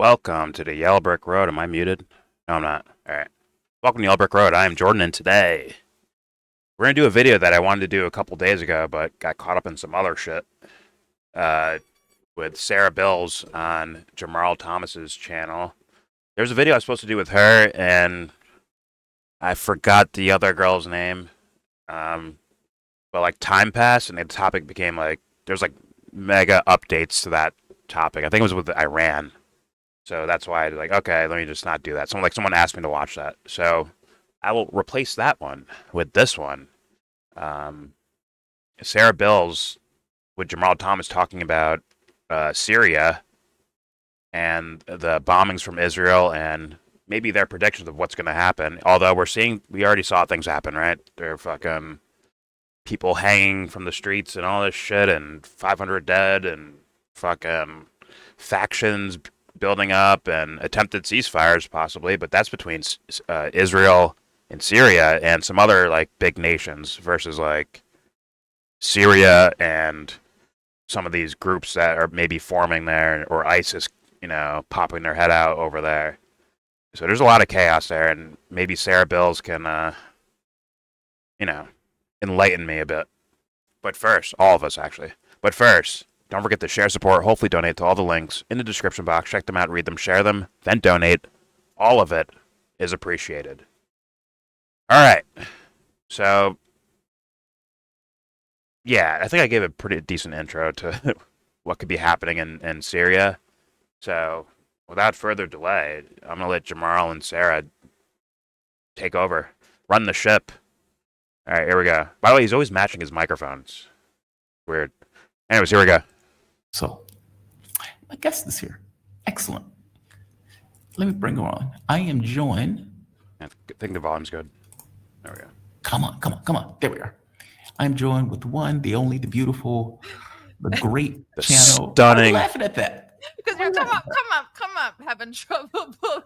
Welcome to the Yellow Brick Road. Am I muted? No, I'm not. All right. Welcome to Yellow Brick Road. I am Jordan, and today we're going to do a video that I wanted to do a couple days ago, but got caught up in some other shit with Sarah Bils on Jamarl Thomas's channel. There's a video I was supposed to do with her, and I forgot the other girl's name. But like time passed, and the topic became like, there's like mega updates to that topic. I think it was with Iran. So that's why I was like, okay, let me just not do that. Someone asked me to watch that. So I will replace that one with this one. Sarah Bils with Jamarl Thomas talking about Syria and the bombings from Israel and maybe their predictions of what's going to happen. Although we already saw things happen, right? There are fucking people hanging from the streets and all this shit and 500 dead and fucking factions building up and attempted ceasefires possibly, but that's between Israel and Syria and some other like big nations versus like Syria and some of these groups that are maybe forming there, or ISIS, popping their head out over there. So there's a lot of chaos there, and maybe Sarah Bils can, enlighten me a bit. But first, all of us actually. But first, don't forget to share, support, hopefully donate to all the links in the description box. Check them out, read them, share them, then donate. All of it is appreciated. All right. So, yeah, I think I gave a pretty decent intro to what could be happening in Syria. So, without further delay, I'm going to let Jamarl and Sarah take over, run the ship. All right, here we go. By the way, he's always matching his microphones. Weird. Anyways, here we go. So, my guest is here. Excellent. Let me bring her on. I am joined. I think the volume's good. There we go. Come on. There we are. I'm joined with the one, the only, the beautiful, the great the channel. Stunning. I'm laughing at that. Because you're come up, having trouble both.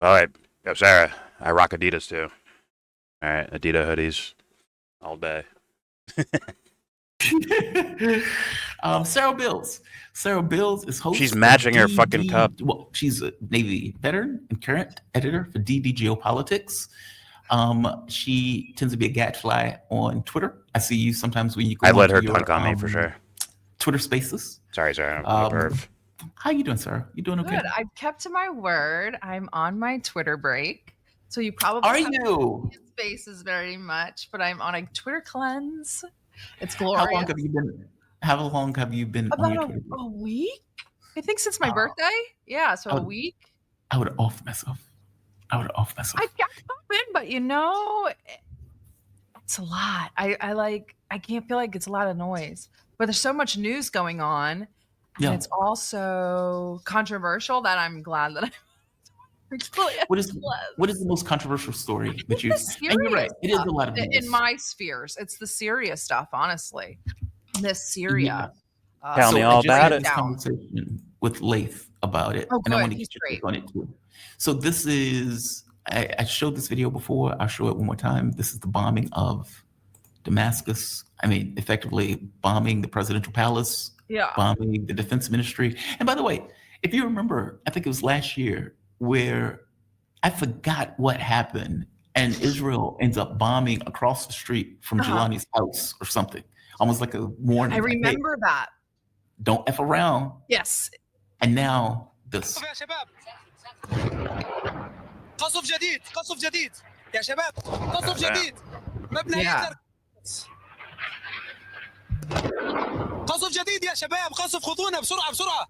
All right. Yo, Sarah, I rock Adidas too. All right, Adidas hoodies all day. Sarah Bils. Sarah Bils is host. She's matching her fucking cup. Well, she's a Navy veteran and current editor for DD Geopolitics. She tends to be a gadfly on Twitter. I see you sometimes when you go. I let her punk on me for sure. Twitter Spaces. Sorry, Sarah. I'm a perv. How you doing, Sarah? You doing okay? Good. I've kept to my word. I'm on my Twitter break, so you probably are you Spaces very much, but I'm on a Twitter cleanse. It's glorious. How long have you been About on your Twitter? a week? I think since my birthday. Yeah, so a week. I would have offed myself. I I've got in, but it's a lot. I can't feel like it's a lot of noise. But there's so much news going on. And it's also controversial that I'm glad that I'm What is the most controversial story that you? And you're right. It is a lot of news. In my spheres. It's the Syria stuff, honestly. This Syria. Yeah. Tell me all about it. Conversation with Laith about it, and I want to get your take on it too. So this is. I showed this video before. I'll show it one more time. This is the bombing of Damascus. I mean, effectively bombing the presidential palace. Yeah. Bombing the defense ministry. And by the way, if you remember, I think it was last year, where I forgot what happened, and Israel ends up bombing across the street from Al-Jolani's house or something, almost like a warning. I remember that. Don't F around. Yes. And now this. قصف جديد يا شباب قصف جديد مبنى قصف جديد يا شباب قصف خذونا بسرعة.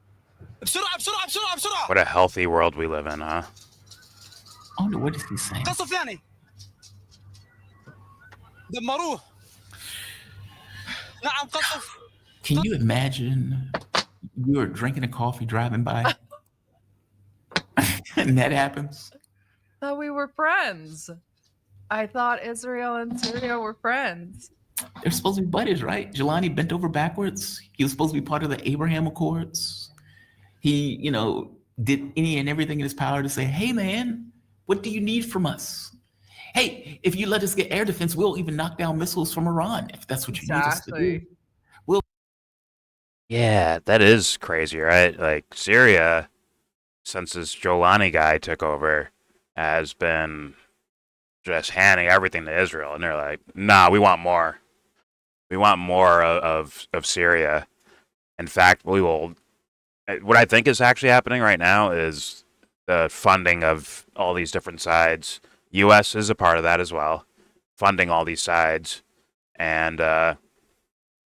What a healthy world we live in, huh? Oh no, what is he saying? قصف ثاني دمروه. نعم قصف. Can you imagine you're drinking a coffee driving by and that happens? Thought we were friends. I thought Israel and Syria were friends. They're supposed to be buddies, right? Jolani bent over backwards. He was supposed to be part of the Abraham Accords. He, did any and everything in his power to say, hey, man, what do you need from us? Hey, if you let us get air defense, we'll even knock down missiles from Iran, if that's what you need us to do. Yeah, that is crazy, right? Like Syria since this Jolani guy took over, has been just handing everything to Israel, and they're like, "Nah, we want more. We want more of Syria. In fact, we will." What I think is actually happening right now is the funding of all these different sides. U.S. is a part of that as well, funding all these sides, and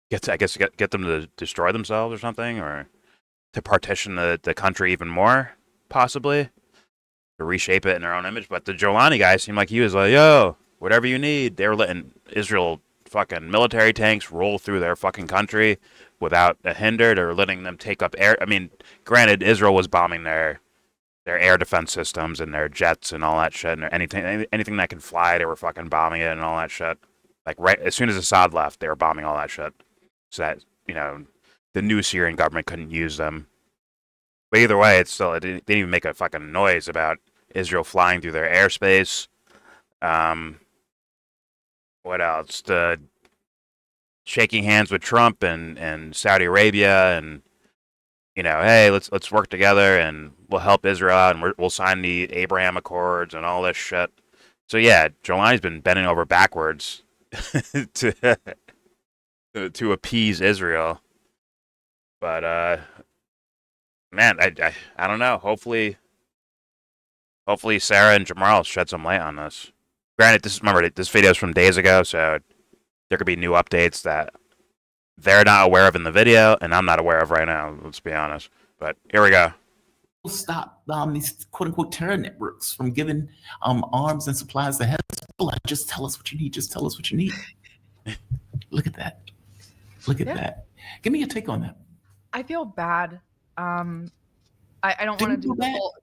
get them to destroy themselves or something, or to partition the country even more, possibly, to reshape it in their own image. But the Jolani guy seemed like he was like, "Yo, whatever you need." They were letting Israel fucking military tanks roll through their fucking country without a hindered, or letting them take up air. I mean, granted, Israel was bombing their air defense systems and their jets and all that shit, and anything that can fly, they were fucking bombing it and all that shit. Like right as soon as Assad left, they were bombing all that shit, so that the new Syrian government couldn't use them. But either way, it didn't even make a fucking noise about Israel flying through their airspace. What else? The shaking hands with Trump and Saudi Arabia, and hey, let's work together and we'll help Israel out, and we'll sign the Abraham Accords and all this shit. So yeah, Jolani's been bending over backwards to appease Israel. But man, I don't know. Hopefully Sarah and Jamarl shed some light on this. Granted, this video is from days ago, so there could be new updates that they're not aware of in the video, and I'm not aware of right now. Let's be honest. But here we go. Stop these quote-unquote terror networks from giving arms and supplies to Hezbollah. Just tell us what you need. Just tell us what you need. Look at that. Look at that. Give me your take on that. I feel bad. I don't want to do the whole.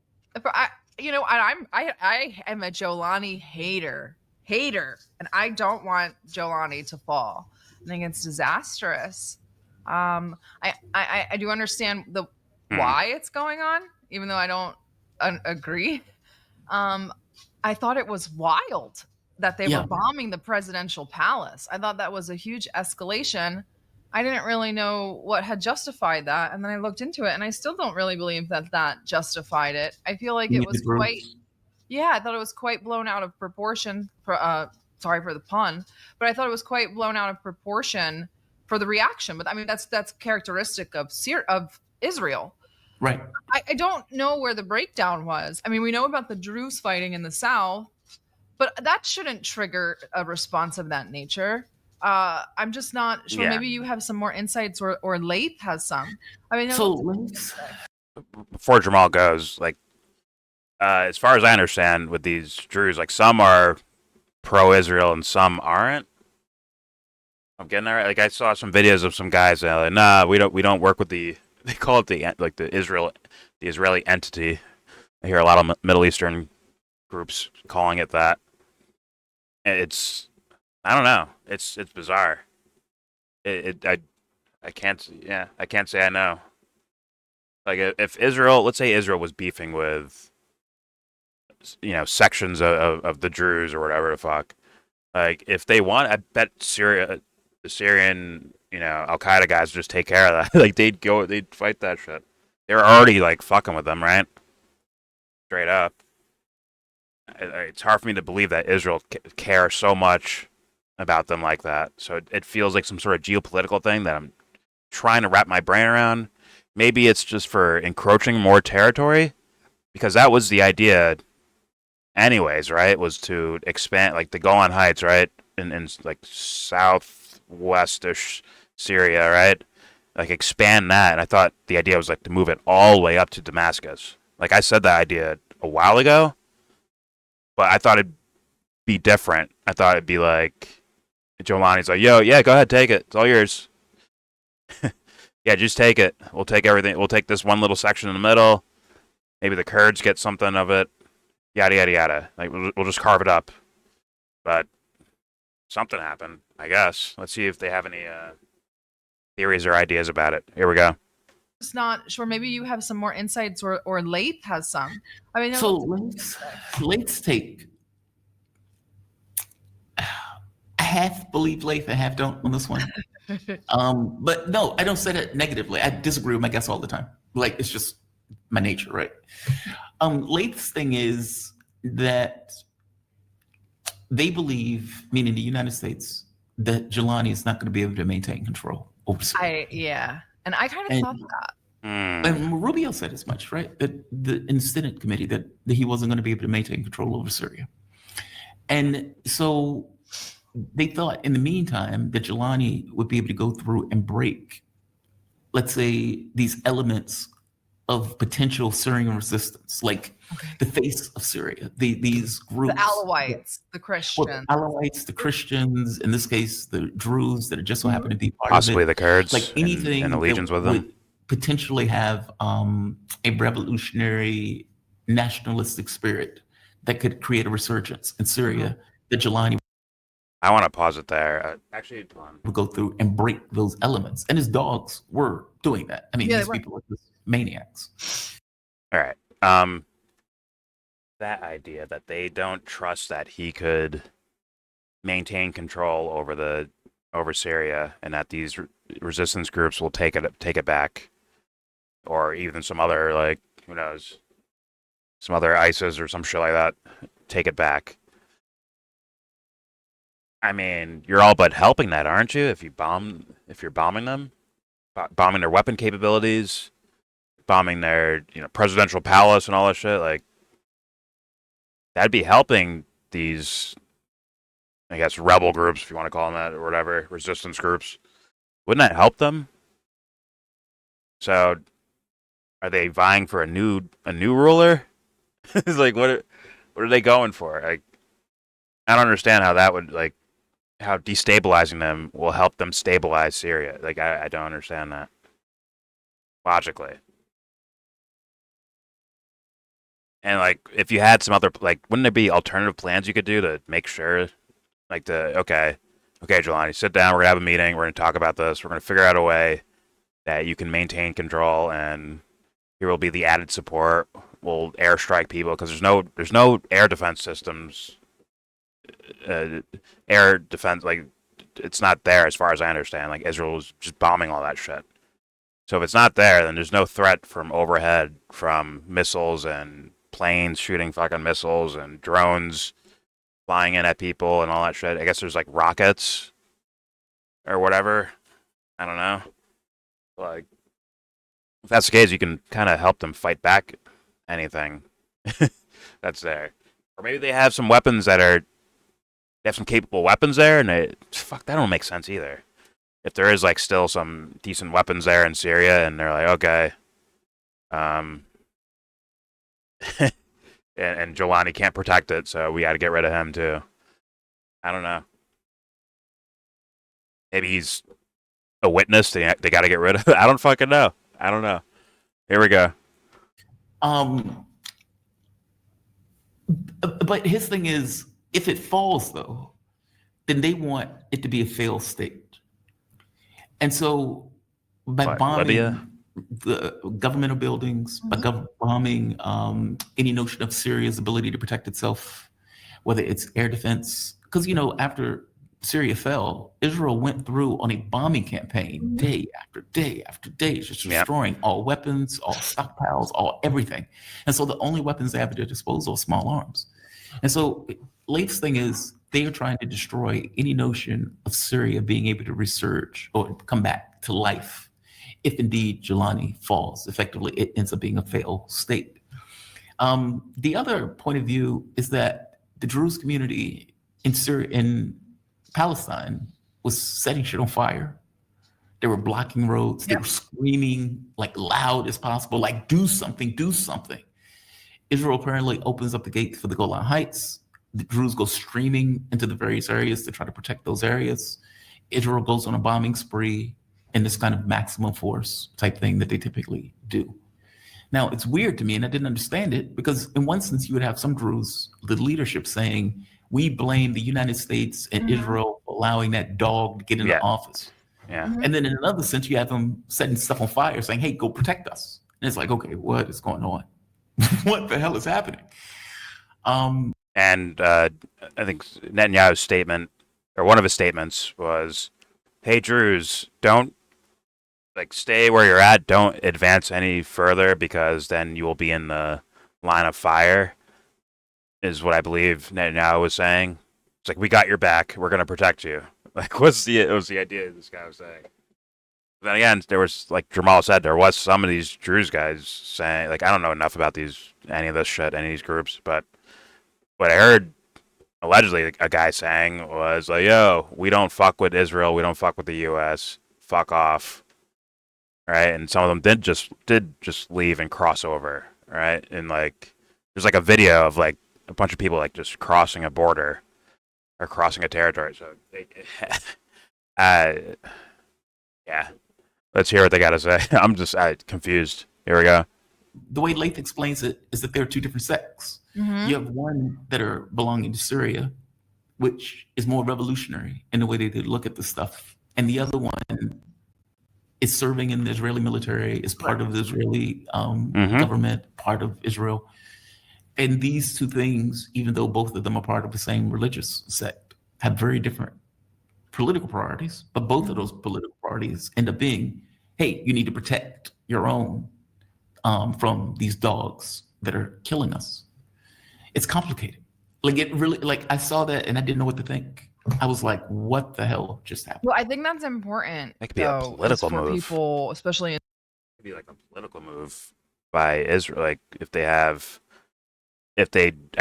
I am a Jolani hater, and I don't want Jolani to fall. I think it's disastrous. I do understand why it's going on, even though I don't agree. I thought it was wild that they were bombing the presidential palace. I thought that was a huge escalation. I didn't really know what had justified that, and then I looked into it, and I still don't really believe that justified it. I feel like it was I thought it was quite blown out of proportion. Sorry for the pun, but I thought it was quite blown out of proportion for the reaction. But I mean, that's characteristic of Israel. Right. I don't know where the breakdown was. I mean, we know about the Druze fighting in the south, but that shouldn't trigger a response of that nature. I'm just not sure. Yeah. Maybe you have some more insights, or Lath has some. I mean, before Jamal goes, like, as far as I understand, with these Druze, like, some are pro-Israel and some aren't. I'm getting there. Like, I saw some videos of some guys that are like, nah, we don't work with the. They call it the Israeli entity. I hear a lot of Middle Eastern groups calling it that. It's, I don't know. It's bizarre. I can't say I know. Like, if Israel, let's say Israel was beefing with, sections of the Druze or whatever the fuck. Like, if they want, I bet the Syrian, Al Qaeda guys would just take care of that. Like, they'd fight that shit. They're already like fucking with them, right? Straight up. It's hard for me to believe that Israel cares so much about them like that. So it feels like some sort of geopolitical thing that I'm trying to wrap my brain around. Maybe it's just for encroaching more territory, because that was the idea anyways, right? Was to expand, like, the Golan Heights, right? In like southwestish Syria, right? Like, expand that. And I thought the idea was, like, to move it all the way up to Damascus. Like, I said that idea a while ago, but I thought it'd be different. I thought it'd be like, Jolani's like, yo, yeah, go ahead, take it. It's all yours. Yeah, just take it. We'll take everything. We'll take this one little section in the middle. Maybe the Kurds get something of it. Yada, yada, yada. Like, we'll just carve it up. But something happened, I guess. Let's see if they have any theories or ideas about it. Here we go. Just not sure. Maybe you have some more insights, or Lath has some. I mean, so Lath's take. I half believe Lath, I half don't on this one. But no, I don't say that negatively. I disagree with my guests all the time. Like, it's just my nature, right? Latest thing is that they believe, meaning the United States, that Jolani is not going to be able to maintain control over Syria. And I kind of thought that. And Rubio said as much, right? That in the Senate committee that he wasn't going to be able to maintain control over Syria. And so they thought in the meantime that Jolani would be able to go through and break, let's say, these elements of potential Syrian resistance, like the face of Syria, these groups. The Alawites, the Christians. Well, the Alawites, the Christians, in this case, the Druze that just so happen to be part possibly of it. the Kurds, like anything in allegiance with would them. Potentially have a revolutionary nationalistic spirit that could create a resurgence in Syria that Jolani I want to pause it there. Actually, would go through and break those elements. And his dogs were doing that. I mean, these people were just maniacs. All right. That idea that they don't trust that he could maintain control over Syria, and that these resistance groups will take it back, or even some other, like, who knows, some other ISIS or some shit like that, take it back. I mean, you're all but helping that, aren't you? If you're bombing them, bombing their weapon capabilities, bombing their presidential palace and all that shit, like, that'd be helping these, I guess, rebel groups, if you want to call them that, or whatever, resistance groups. Wouldn't that help them? So, are they vying for a new ruler? It's like, what are they going for? Like, I don't understand how that would, like, how destabilizing them will help them stabilize Syria. Like, I don't understand that logically. And, like, if you had some other, like, wouldn't there be alternative plans you could do to make sure, like, okay, Jelani, sit down, we're going to have a meeting, we're going to talk about this, we're going to figure out a way that you can maintain control, and here will be the added support, we'll airstrike people, because there's no air defense systems, air defense, like, it's not there as far as I understand. Like, Israel is just bombing all that shit. So if it's not there, then there's no threat from overhead, from missiles and planes shooting fucking missiles and drones flying in at people and all that shit. I guess there's, like, rockets or whatever. I don't know. Like, if that's the case, you can kind of help them fight back anything that's there. Or maybe they have some weapons they have some capable weapons there, and that don't make sense either. If there is, like, still some decent weapons there in Syria, and they're like, okay, and Jolani can't protect it, so we got to get rid of him too. I don't know. Maybe he's a witness they got to get rid of. I don't fucking know. I don't know. Here we go. But his thing is, if it falls, though, then they want it to be a failed state. And so by bombing Libya? the governmental buildings, by bombing any notion of Syria's ability to protect itself, whether it's air defense, because, after Syria fell, Israel went through on a bombing campaign day after day after day, just destroying all weapons, all stockpiles, all everything. And so the only weapons they have at their disposal are small arms. And so latest thing is they are trying to destroy any notion of Syria being able to resurge or come back to life. If indeed Jolani falls, effectively it ends up being a failed state. The other point of view is that the Druze community in Palestine was setting shit on fire. They were blocking roads. They were screaming like loud as possible, like, do something, do something. Israel apparently opens up the gate for the Golan Heights. The Druze go streaming into the various areas to try to protect those areas. Israel goes on a bombing spree in this kind of maximum force type thing that they typically do. Now, it's weird to me, and I didn't understand it, because in one sense, you would have some Druze, the leadership, saying, we blame the United States and Israel for allowing that dog to get into office. Yeah. And then in another sense, you have them setting stuff on fire, saying, hey, go protect us. And it's like, okay, what is going on? What the hell is happening? And I think Netanyahu's statement, or one of his statements, was, hey, Druze, don't like stay where you're at. Don't advance any further because then you will be in the line of fire. Is what I believe Netanyahu was saying. It's like we got your back. We're gonna protect you. Like it was the idea this guy was saying. But then again, there was like Jamal said, there was some of these Druze guys saying like I don't know enough about any of this shit, any of these groups, but what I heard allegedly a guy saying was like, "Yo, we don't fuck with Israel. We don't fuck with the U.S. Fuck off." Right, and some of them did just leave and cross over. Right, and like there's like a video of like a bunch of people like just crossing a border or crossing a territory. So, yeah, let's hear what they got to say. I'm just confused. Here we go. The way Lath explains it is that there are two different sects. You have one that are belonging to Syria, which is more revolutionary in the way they look at the stuff, and the other one is serving in the Israeli military, is part of the Israeli government, part of Israel. And these two things, even though both of them are part of the same religious sect, have very different political priorities. But both of those political priorities end up being, hey, you need to protect your own from these dogs that are killing us. It's complicated. Like it really, like I saw that and I didn't know what to think. I was like, what the hell just happened? Well, I think that's important. It could be a political for move. People, especially in It could be like a political move by Israel. Like if they, I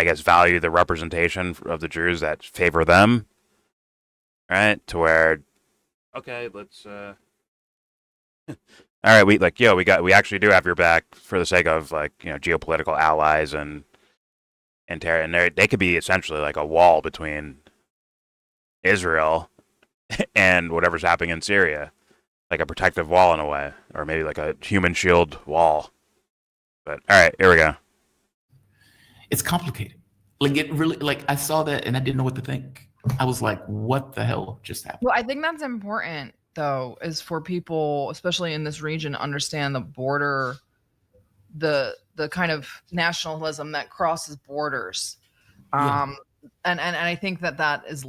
guess, value the representation of the Jews that favor them, right? To where, okay, let's. All right, we actually do have your back for the sake of like geopolitical allies and terror, and they could be essentially like a wall between Israel and whatever's happening in Syria, like a protective wall in a way, or maybe like a human shield wall. But all right, here we go. It's complicated. Like it really, like I saw that and I didn't know what to think. I was like, what the hell just happened? Well, I think that's important though, is for people, especially in this region, to understand the border, the kind of nationalism that crosses borders. And I think that is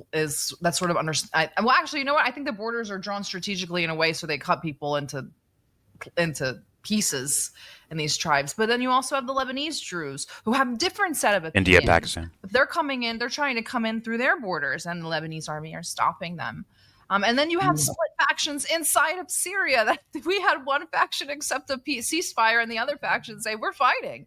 that's sort of understand. Well, actually, you know what? I think the borders are drawn strategically in a way so they cut people into pieces in these tribes. But then you also have the Lebanese Druze who have a different set of opinions. India, Pakistan. If they're coming in, they're trying to come in through their borders, and the Lebanese army are stopping them. And then you have split factions inside of Syria. That we had one faction accept a ceasefire, and the other faction say we're fighting.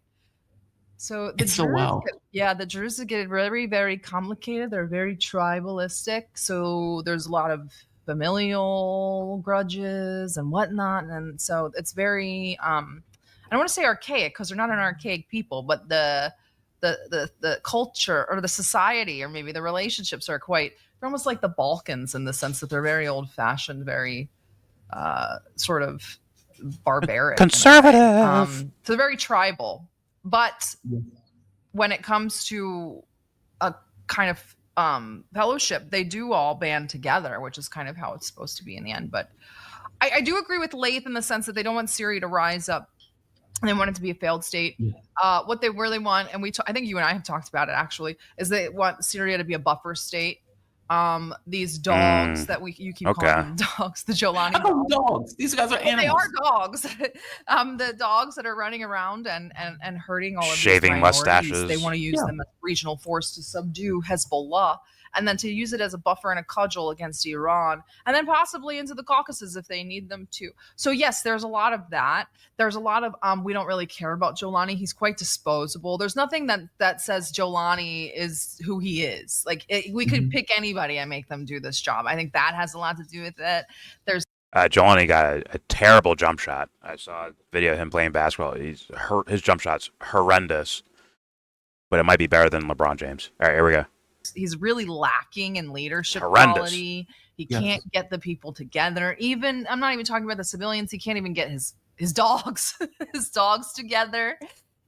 So the the Druze get very, very complicated. They're very tribalistic. So there's a lot of familial grudges and whatnot, and so it's very I don't want to say archaic because they're not an archaic people, but the culture or the society or maybe the relationships are they're almost like the Balkans in the sense that they're very old fashioned, very sort of barbaric, conservative. So they're very tribal. But when it comes to a kind of fellowship, they do all band together, which is kind of how it's supposed to be in the end. But I do agree with Lath in the sense that they don't want Syria to rise up. And they want it to be a failed state. What they really want, and I think you and I have talked about it actually, is they want Syria to be a buffer state. These dogs that you keep calling them dogs, the Jolani dogs. These guys are animals. They are dogs. The dogs that are running around and hurting all of shaving these mustaches. They want to use them as a regional force to subdue Hezbollah, and then to use it as a buffer and a cudgel against Iran, and then possibly into the Caucasus if they need them to. So yes, there's a lot of that. There's a lot of we don't really care about Jolani. He's quite disposable. There's nothing that says Jolani is who he is. Like we could pick anybody and make them do this job. I think that has a lot to do with it. There's Jolani got a terrible jump shot. I saw a video of him playing basketball. His jump shot's horrendous, but it might be better than LeBron James. All right, here we go. He's really lacking in leadership quality. He can't get the people together. Even I'm not even talking about the civilians. He can't even get his dogs together.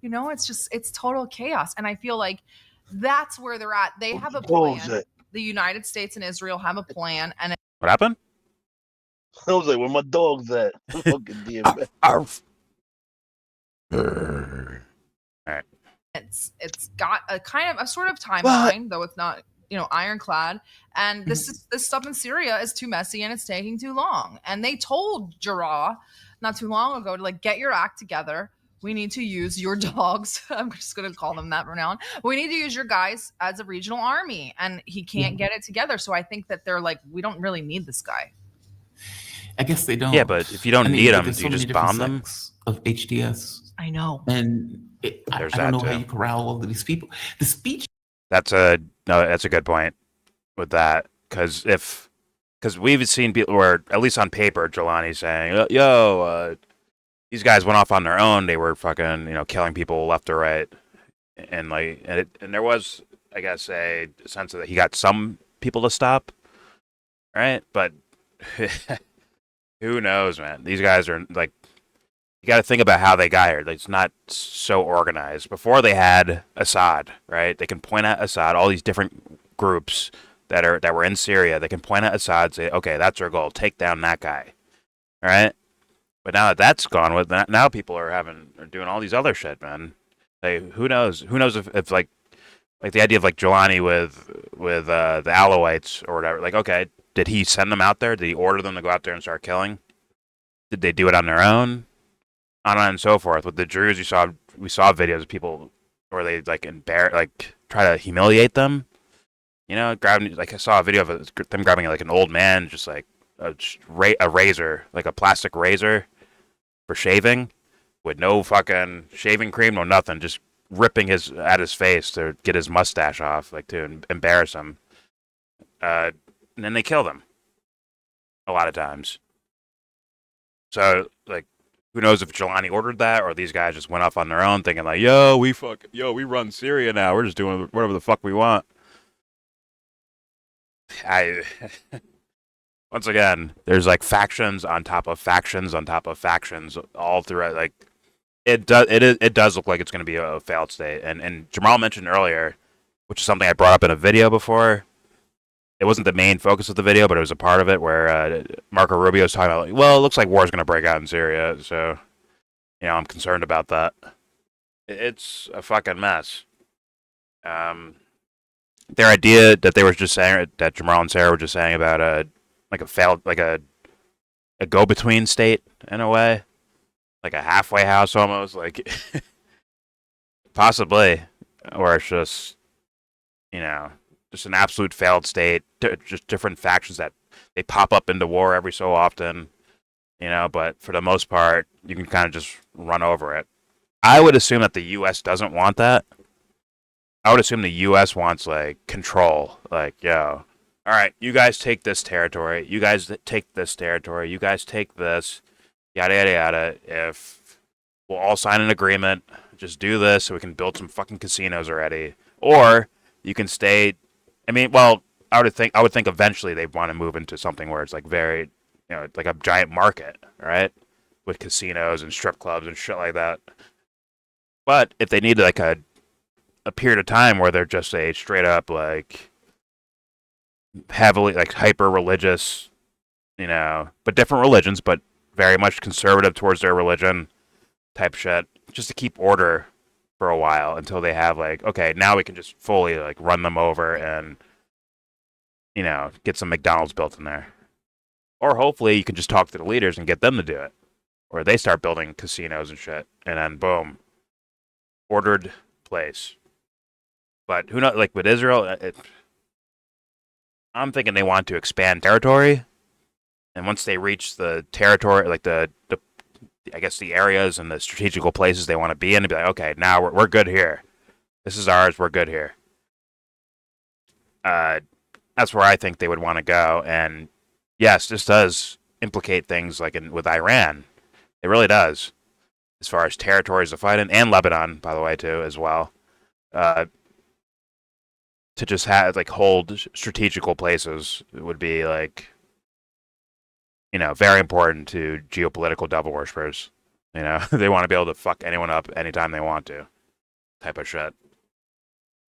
It's total chaos. And I feel like that's where they're at. They have a plan. The United States and Israel have a plan. And what happened? I was like, where my dog's at? Fucking DMX. All right. It's got a kind of a sort of timeline, though it's not ironclad. And this stuff in Syria is too messy and it's taking too long. And they told Jarrah not too long ago to like get your act together. We need to use your dogs. I'm just going to call them that from now on. We need to use your guys as a regional army, and he can't get it together. So I think that they're like, we don't really need this guy. I guess they don't. Yeah, but if you don't need them, there's do you so many just bomb different them? sects of HTS. I know. And I There's don't that know how too. you corral all of these people. The speech. That's a good point with that, because we've seen people where, at least on paper, Jolani saying, these guys went off on their own. They were fucking, killing people left or right, and there was, I guess, a sense that he got some people to stop, right? But who knows, man? These guys are like, you got to think about how they got here. It's not so organized. Before they had Assad, right? They can point at Assad, all these different groups that were in Syria. They can point at Assad, say, okay, that's our goal. Take down that guy, right? But now that that's gone, with that, now people are doing all these other shit, man. Like, who knows? Who knows if like the idea of like Jolani with the Alawites or whatever. Like, okay, did he send them out there? Did he order them to go out there and start killing? Did they do it on their own? On and so forth. With the Druze, we saw videos of people where they like try to humiliate them. Grabbing, like, I saw a video of them grabbing like an old man, just like a razor, like a plastic razor for shaving, with no fucking shaving cream, no nothing, just ripping at his face to get his mustache off, like to embarrass him. And then they kill them a lot of times. So like, who knows if Jolani ordered that, or these guys just went off on their own thinking like, we run Syria now. We're just doing whatever the fuck we want. Once again, there's like factions on top of factions on top of factions all throughout. Like, it does look like it's going to be a failed state. And Jamarl mentioned earlier, which is something I brought up in a video before. It wasn't the main focus of the video, but it was a part of it where Marco Rubio was talking about, like, well, it looks like war's going to break out in Syria, so, I'm concerned about that. It's a fucking mess. Their idea that they were just saying, that Jamarl and Sarah were just saying about a go-between state, in a way, like a halfway house almost, like, possibly, or it's just, just an absolute failed state, just different factions that they pop up into war every so often, but for the most part, you can kind of just run over it. I would assume that the U.S. doesn't want that. I would assume the U.S. wants, like, control. Like, all right, you guys take this territory. You guys take this territory. You guys take this. Yada, yada, yada. If we'll all sign an agreement, just do this so we can build some fucking casinos already. Or you can stay. I mean, well, I would think eventually they'd want to move into something where it's like very, like a giant market, right? With casinos and strip clubs and shit like that. But if they need like a period of time where they're just a straight up like heavily like hyper religious, but different religions, but very much conservative towards their religion type shit, just to keep order for a while until they have like, okay, now we can just fully like run them over and get some McDonald's built in there. Or hopefully you can just talk to the leaders and get them to do it, or they start building casinos and shit, and then boom, ordered place. But who knows? Like with Israel, I'm thinking they want to expand territory, and once they reach the territory, like the I guess the areas and the strategical places they want to be in, to be like, okay, now we're good here. This is ours. We're good here. That's where I think they would want to go. And yes, this does implicate things like with Iran. It really does, as far as territories to fight in, and Lebanon, by the way, too, as well. To just have like hold strategical places would be like, very important to geopolitical devil worshippers. They want to be able to fuck anyone up anytime they want to, type of shit.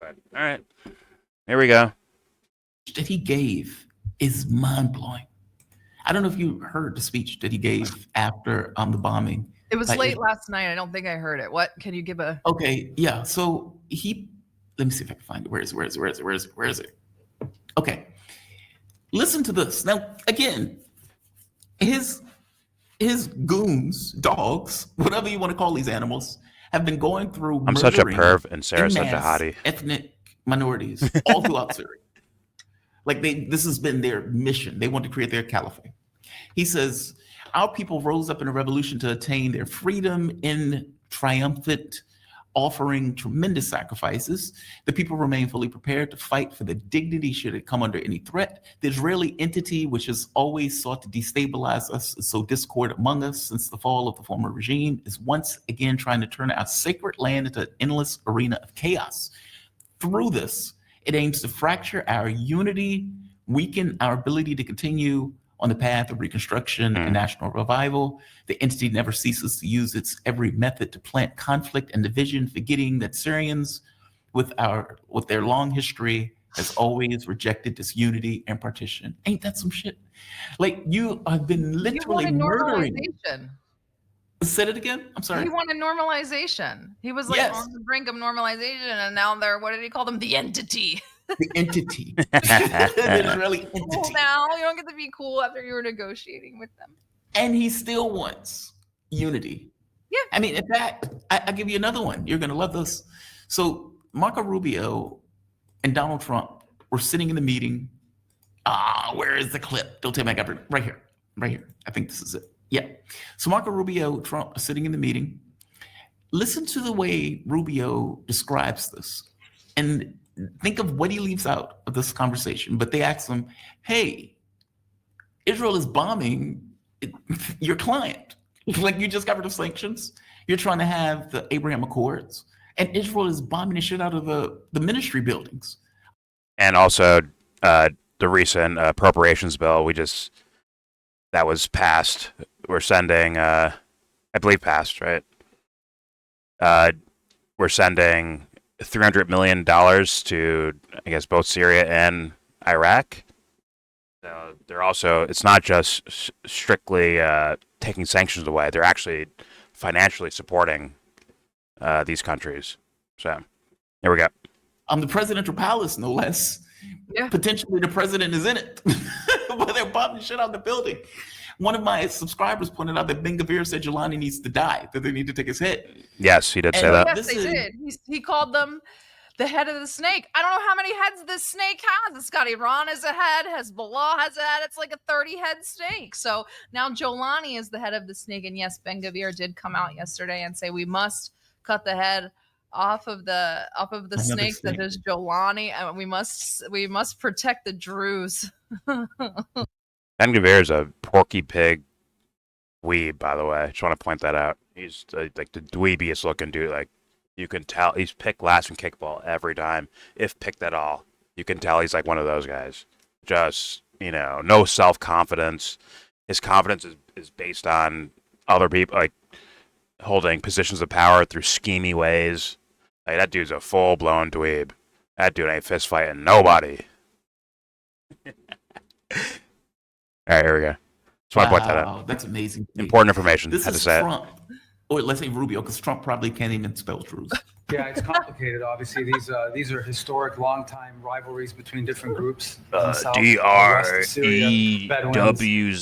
But all right, here we go. That he gave is mind blowing. I don't know if you heard the speech that he gave after the bombing. It was late last night. I don't think I heard it. What? Can you give a? Okay, yeah. So let me see if I can find it. Where is it? Okay. Listen to this. Now, again, his his goons, dogs, whatever you want to call these animals, have been going through I'm such a murdering perv, and Sarah's en such a masse hottie. ethnic minorities all throughout Syria. Like this has been their mission. They want to create their caliphate. He says, our people rose up in a revolution to attain their freedom in triumphant, offering tremendous sacrifices. The people remain fully prepared to fight for the dignity should it come under any threat. The Israeli entity, which has always sought to destabilize us and sow discord among us since the fall of the former regime, is once again trying to turn our sacred land into an endless arena of chaos. Through this, it aims to fracture our unity, weaken our ability to continue on the path of reconstruction and national revival. The entity never ceases to use its every method to plant conflict and division, forgetting that Syrians, with their long history, has always rejected disunity and partition. Ain't that some shit? Like, you have been literally murdering. Said it again? I'm sorry. He wanted normalization. He was like on the brink of normalization, and now they're, what did he call them? The entity. The entity. The Israeli entity. Cool now. You don't get to be cool after you were negotiating with them. And he still wants unity. Yeah. I mean, in fact, I'll give you another one. You're going to love this. So Marco Rubio and Donald Trump were sitting in the meeting. Where is the clip? Don't tell me I got it. Right here. Right here. I think this is it. Yeah. So Marco Rubio, Trump are sitting in the meeting. Listen to the way Rubio describes this and think of what he leaves out of this conversation. But they ask him, hey, Israel is bombing your client. Like, you just got rid of sanctions. You're trying to have the Abraham Accords. And Israel is bombing the shit out of the ministry buildings. And also the recent appropriations bill that was passed. We're sending, I believe passed, right? We're sending $300 million to, I guess, both Syria and Iraq. So they're also, it's not just strictly taking sanctions away. They're actually financially supporting these countries. So here we go. The presidential palace, no less. Yeah. Potentially the president is in it. But they're bombing shit out of the building. One of my subscribers pointed out that Ben Gvir said Jolani needs to die, that they need to take his head. Yes, he did say that. Yes, they did. He called them the head of the snake. I don't know how many heads this snake has. It's got Iran as a head, Hezbollah has a head. It's like a 30-head snake. So now Jolani is the head of the snake. And yes, Ben Gvir did come out yesterday and say we must cut the head off of the snake that is Jolani, and we must protect the Druze. Ben Gvir is a Porky Pig weeb, by the way. I just want to point that out. He's like the dweebiest looking dude. Like, you can tell he's picked last in kickball every time, if picked at all. You can tell he's like one of those guys. Just, no self-confidence. His confidence is based on other people, like, holding positions of power through schemy ways. Like, that dude's a full-blown dweeb. That dude ain't fist fighting nobody. All right, here we go. Just want to point that out. That's amazing. Important information. This Had to is say Trump. Or let's say Rubio, because Trump probably can't even spell Druze. Yeah, it's complicated. Obviously, these are historic, long-time rivalries between different groups. DREWZ.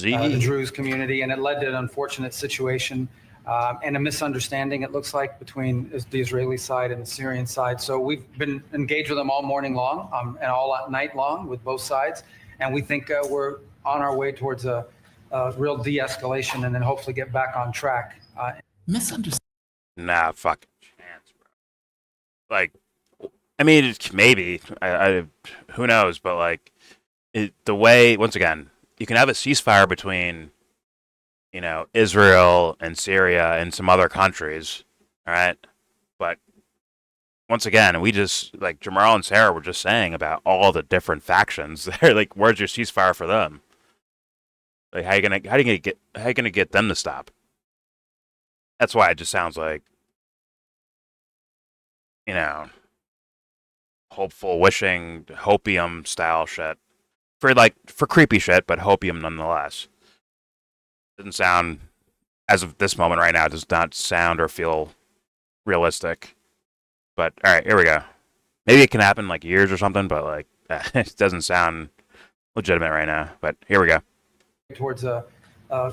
The Druze community, and it led to an unfortunate situation and a misunderstanding, it looks like, between the Israeli side and the Syrian side. So we've been engaged with them all morning long and all night long with both sides, and we think we're on our way towards a real de-escalation and then hopefully get back on track. Misunderstanding. Nah, fucking chance, bro. Like, I mean, maybe. I who knows? But like, the way, once again, you can have a ceasefire between, Israel and Syria and some other countries, all right? But once again, we just, like Jamarl and Sarah were just saying about all the different factions. They're like, where's your ceasefire for them? Like, how you gonna get them to stop? That's why it just sounds like, hopeful, wishing, hopium style shit. For creepy shit, but hopium nonetheless. Doesn't sound, as of this moment right now, does not sound or feel realistic. But, alright, here we go. Maybe it can happen like years or something, but like, it doesn't sound legitimate right now. But here we go. Towards a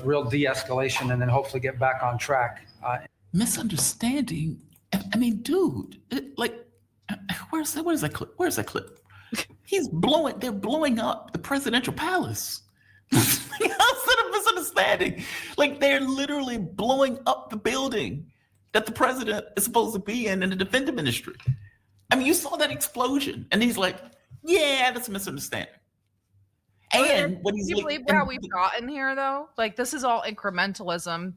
real de-escalation and then hopefully get back on track. Misunderstanding. I mean, dude, where's that clip? Where's that clip? They're blowing up the presidential palace. How's that a misunderstanding? Like, they're literally blowing up the building that the president is supposed to be in the defense ministry. I mean, you saw that explosion, and he's like, yeah, that's a misunderstanding. And when he's can you believe how we've gotten here, though? Like, this is all incrementalism.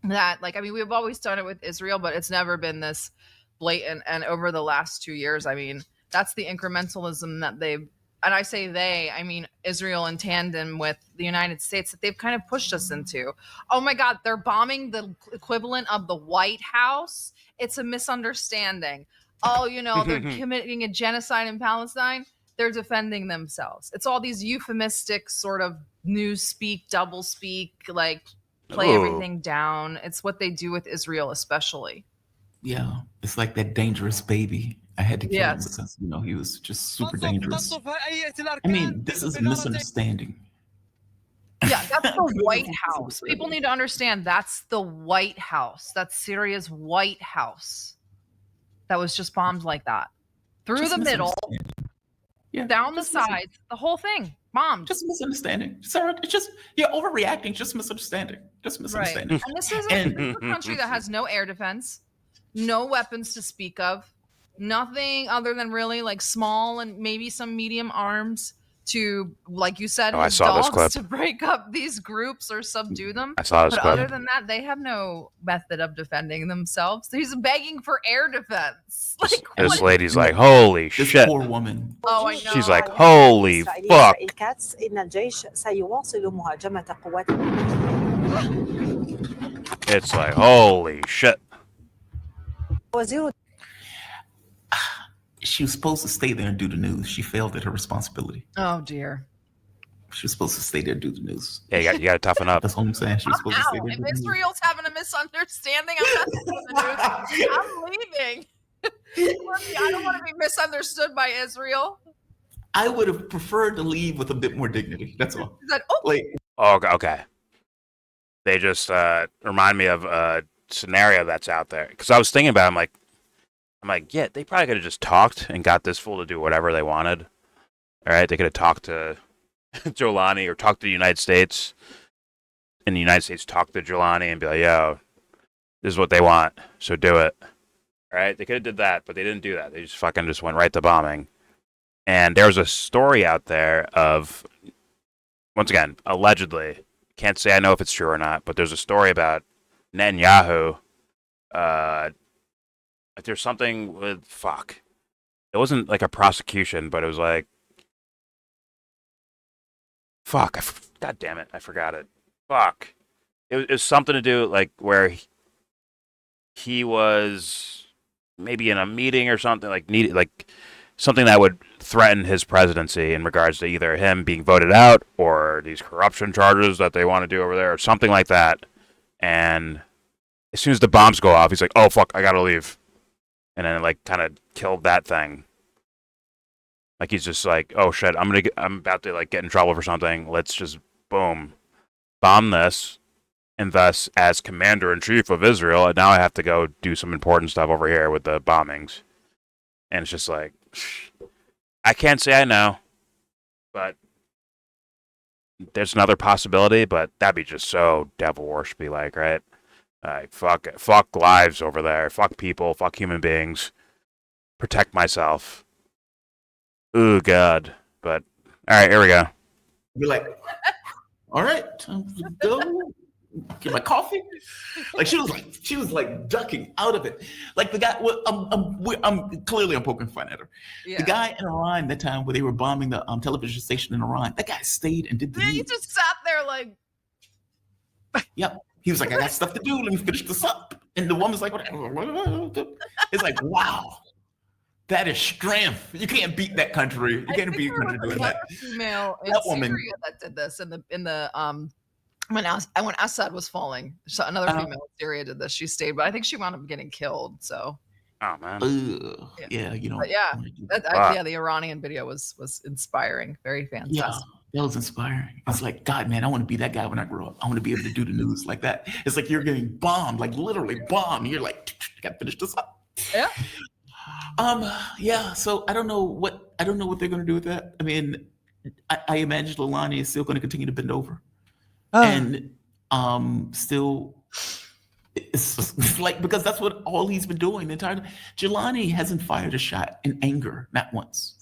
That, like, I mean, we've always done it with Israel, but it's never been this blatant. And over the last 2 years, I mean, that's the incrementalism that they've, and I say they, I mean Israel in tandem with the United States, that they've kind of pushed us into. Oh my God, they're bombing the equivalent of the White House. It's a misunderstanding. Oh, you know, they're committing a genocide in Palestine. They're defending themselves. It's all these euphemistic sort of news speak, double speak, like play everything down. It's what they do with Israel, especially. Yeah, it's like that dangerous baby. I had to kill him because, you know, he was just super dangerous. I mean, this is a misunderstanding. Yeah, that's the White House. People need to understand that's the White House. That's Syria's White House. That was just bombed like that. Through the middle, down the sides, the whole thing. Bombed. Just misunderstanding. Sarah, it's just, you're overreacting. Just misunderstanding. Just misunderstanding. Right. And this is a country that has no air defense, no weapons to speak of, nothing other than really like small and maybe some medium arms to, like you said, I saw this clip. To break up these groups or subdue them. I saw this clip. Other than that, they have no method of defending themselves. He's begging for air defense. Like, this lady's like, holy shit. Poor woman. Oh, I know. She's like, holy fuck. It's like, holy shit. She was supposed to stay there and do the news. She failed at her responsibility. Oh, dear. She was supposed to stay there and do the news. Yeah, you got to toughen up. That's what I'm saying. She was supposed to stay there. If Israel's having a misunderstanding, I'm not doing the news. I'm leaving. I don't want to be misunderstood by Israel. I would have preferred to leave with a bit more dignity. That's all. Okay. They just remind me of a scenario that's out there. Because I was thinking about it, I'm like, yeah, they probably could have just talked and got this fool to do whatever they wanted. All right, they could have talked to Jolani or talked to the United States, and the United States talked to Jolani and be like, yo, this is what they want, so do it. All right, they could have did that, but they didn't do that. They just fucking just went right to bombing. And there's a story out there of, once again, allegedly, can't say I know if it's true or not, but there's a story about Netanyahu. There's something with, it wasn't like a prosecution, but it was like, God damn it, I forgot it. It was something to do, like, where he was maybe in a meeting or something, like something that would threaten his presidency in regards to either him being voted out or these corruption charges that they want to do over there or something like that. And as soon as the bombs go off, he's like, oh, fuck, I gotta leave. And then, like, kind of killed that thing. Like, he's just like, oh, shit, I'm about to, like, get in trouble for something. Let's just, boom, bomb this. And thus, as commander-in-chief of Israel, now I have to go do some important stuff over here with the bombings. And it's just like, I can't say I know, but there's another possibility, but that'd be just so devil worshipy, like, right? Like, fuck lives over there. Fuck people. Fuck human beings. Protect myself. Ooh, God. But, all right, here we go. You're like, all right, time to go. Get my coffee. Like, she was like ducking out of it. Like, the guy, I'm poking fun at her. Yeah. The guy in Iran that time where they were bombing the television station in Iran, that guy stayed and did the news. He just sat there like. Yep. He was like, I got stuff to do. Let me finish this up. And the woman's like, whatever. It's like, wow, that is strength. You can't beat that country. You can't beat a country doing that. Female in Syria that did this in the when Assad was falling. So another female in Syria did this. She stayed, but I think she wound up getting killed. So. Oh man. Yeah, you know. But the Iranian video was inspiring. Very fantastic. That was inspiring. It's like, God, man, I want to be that guy when I grow up. I want to be able to do the news like that. It's like you're getting bombed, like literally bombed. You're like, I got to finish this up. Yeah. Yeah. So I don't know what they're going to do with that. I mean, I imagine Lolani is still going to continue to bend over, and still, it's like because that's what all he's been doing the entire time. Jelani hasn't fired a shot in anger, not once.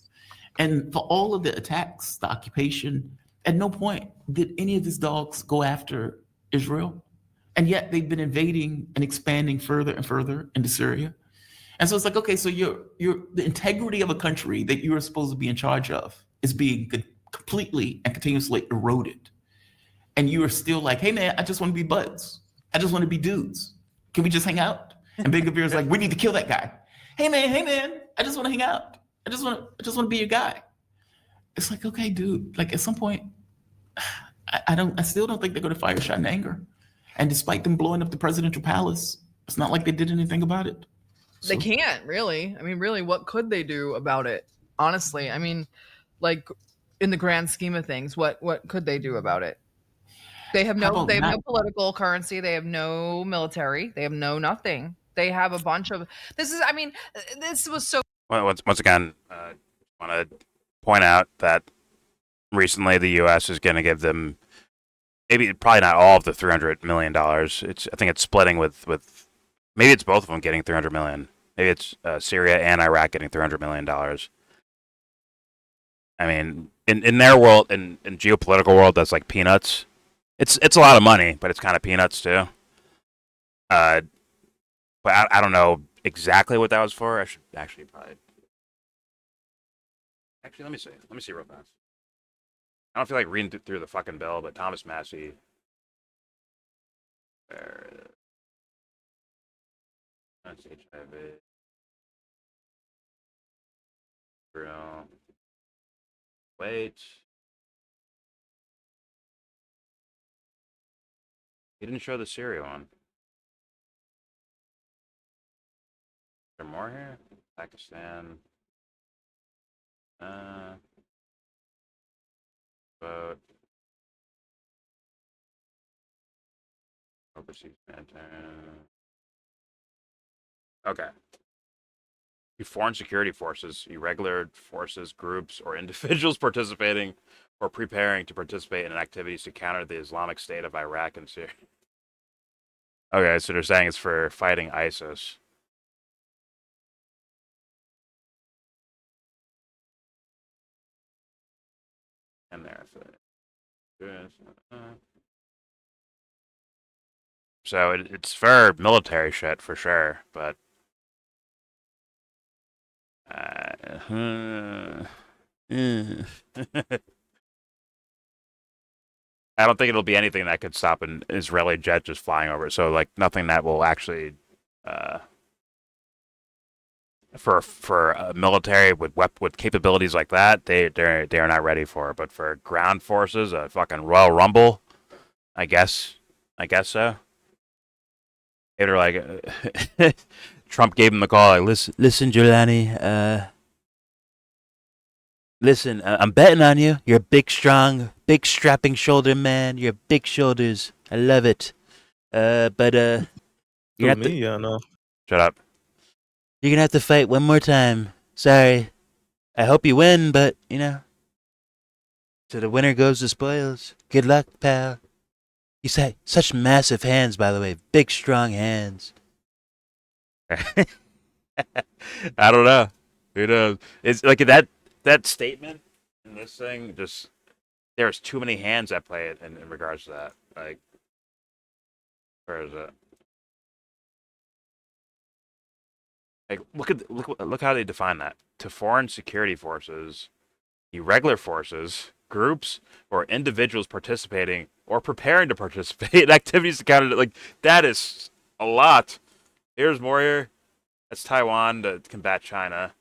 And for all of the attacks, the occupation, at no point did any of his dogs go after Israel. And yet they've been invading and expanding further and further into Syria. And so it's like, okay, so you're the integrity of a country that you are supposed to be in charge of is being completely and continuously eroded. And you are still like, hey man, I just want to be buds. I just want to be dudes. Can we just hang out? And Ben Gvir is like, we need to kill that guy. Hey man, I just want to hang out. I just want to be your guy. It's like, okay, dude. Like at some point, I still don't think they're going to fire a shot in anger. And despite them blowing up the presidential palace, it's not like they did anything about it. They can't really. I mean, really, what could they do about it? Honestly, I mean, like in the grand scheme of things, what could they do about it? They have no political currency. They have no military. They have no nothing. They have a bunch of. This was so. Well, once again, I want to point out that recently the U.S. is going to give them probably not all of the $300 million. I think it's splitting with maybe it's both of them getting $300 million. Maybe it's Syria and Iraq getting $300 million. I mean, in their world, in geopolitical world, that's like peanuts. It's a lot of money, but it's kind of peanuts too. But I don't know exactly what that was for. I should actually probably. Actually, let me see. Let me see real fast. I don't feel like reading through the fucking bill, but Thomas Massey. That's HIV. Wait. He didn't show the Syria one. Is there more here? Pakistan. Vote. Overseas humanitarian. Okay. Foreign security forces, irregular forces, groups, or individuals participating or preparing to participate in activities to counter the Islamic State of Iraq and Syria. Okay, so they're saying it's for fighting ISIS. And there. So it's for military shit for sure, but I don't think it'll be anything that could stop an Israeli jet just flying over it. So like nothing that will actually for a military with capabilities like that, they are not ready for it. But for ground forces, a fucking Royal Rumble, I guess so. They're like Trump gave him the call. Like, listen, Jolani. Listen, I'm betting on you. You're a big, strong, big, strapping shoulder man. You have big shoulders. I love it. But you're not yeah, no. Shut up. You're gonna have to fight one more time. Sorry. I hope you win, but you know. To the winner goes the spoils. Good luck, pal. You say such massive hands, by the way. Big, strong hands. I don't know. Who knows? It's like that statement in this thing. Just there's too many hands that play it in regards to that. Like, where is it? Like, look how they define that. To foreign security forces, irregular forces, groups, or individuals participating or preparing to participate in activities to counter. Like, that is a lot. Here's more here. That's Taiwan to combat China,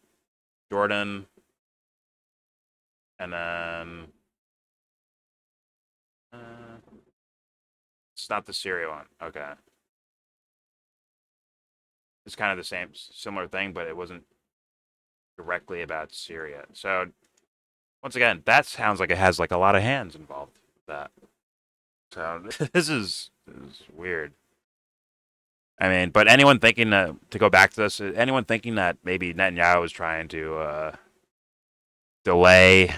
Jordan, and then it's not the Syria one. Okay. It's kind of the similar thing, but it wasn't directly about Syria. So once again, that sounds like it has like a lot of hands involved with that. So this is weird. I mean, but anyone thinking to go back to this, anyone thinking that maybe Netanyahu was trying to delay,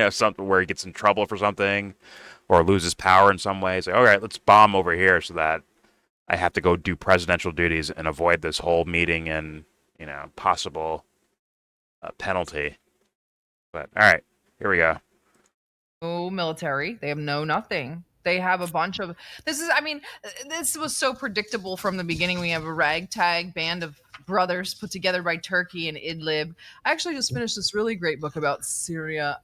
something where he gets in trouble for something or loses power in some way, say, all right, let's bomb over here so that I have to go do presidential duties and avoid this whole meeting and, possible penalty. But all right, here we go. No military. They have nothing. They have a bunch of this was so predictable from the beginning. We have a ragtag band of brothers put together by Turkey and Idlib. I actually just finished this really great book about Syria.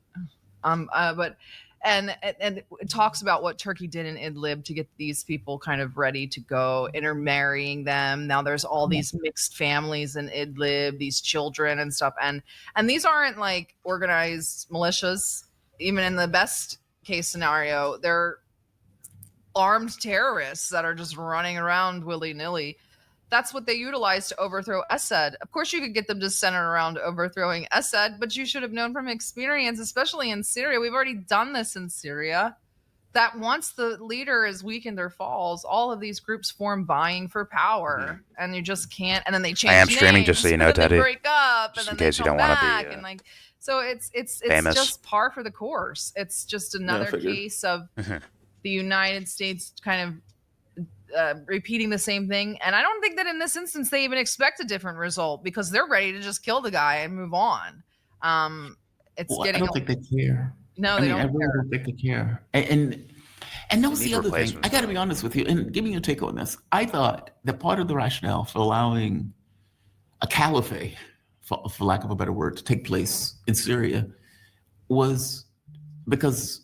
And it talks about what Turkey did in Idlib to get these people kind of ready to go, intermarrying them. Now there's all these mixed families in Idlib, these children and stuff. And these aren't like organized militias. Even in the best case scenario, they're armed terrorists that are just running around willy-nilly. That's what they utilized to overthrow Assad. Of course, you could get them to center around overthrowing Assad, but you should have known from experience, especially in Syria. We've already done this in Syria, that once the leader is weakened or falls, all of these groups form vying for power, and you just can't. And then they change. I am names, streaming, just so you know, Teddy. They break up, just and in then case they you come don't want back, to be and like. So it's famous. just par for the course. It's just another case of the United States kind of repeating the same thing. And I don't think that in this instance they even expect a different result because they're ready to just kill the guy and move on. I don't think they care. No, I really don't think they care. And that was the other thing. I got to be honest with you and give me your take on this. I thought that part of the rationale for allowing a caliphate, for lack of a better word, to take place in Syria was because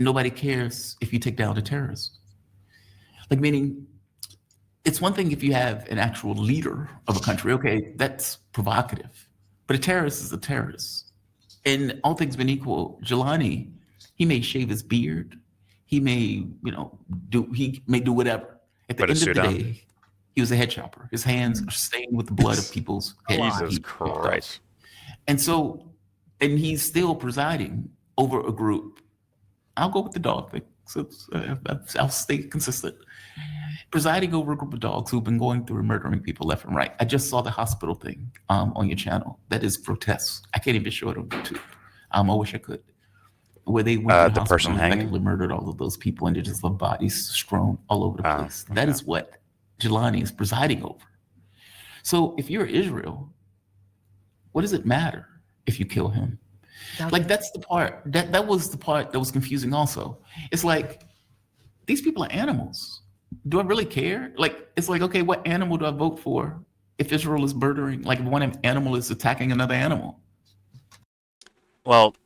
nobody cares if you take down a terrorist. Like, meaning, it's one thing if you have an actual leader of a country, okay, that's provocative. But a terrorist is a terrorist. And all things being equal, Jolani, he may shave his beard. He may, do whatever. At the end of the day, he was a head chopper. His hands are stained with the blood of people's heads. Jesus Christ. And he's still presiding over a group. I'll go with the dog thing. So I'll stay consistent. Presiding over a group of dogs who've been going through and murdering people left and right. I just saw the hospital thing on your channel. That is grotesque. I can't even show it on YouTube. I wish I could. Where they went to the hospital and effectively murdered all of those people and just the bodies strewn all over the place. Okay. That is what Jolani is presiding over. So if you're Israel, what does it matter if you kill him? Like, that's the part that was the part that was confusing also. It's like, these people are animals. Do I really care? Like, it's like, okay, what animal do I vote for if Israel is murdering, like if one animal is attacking another animal? Well,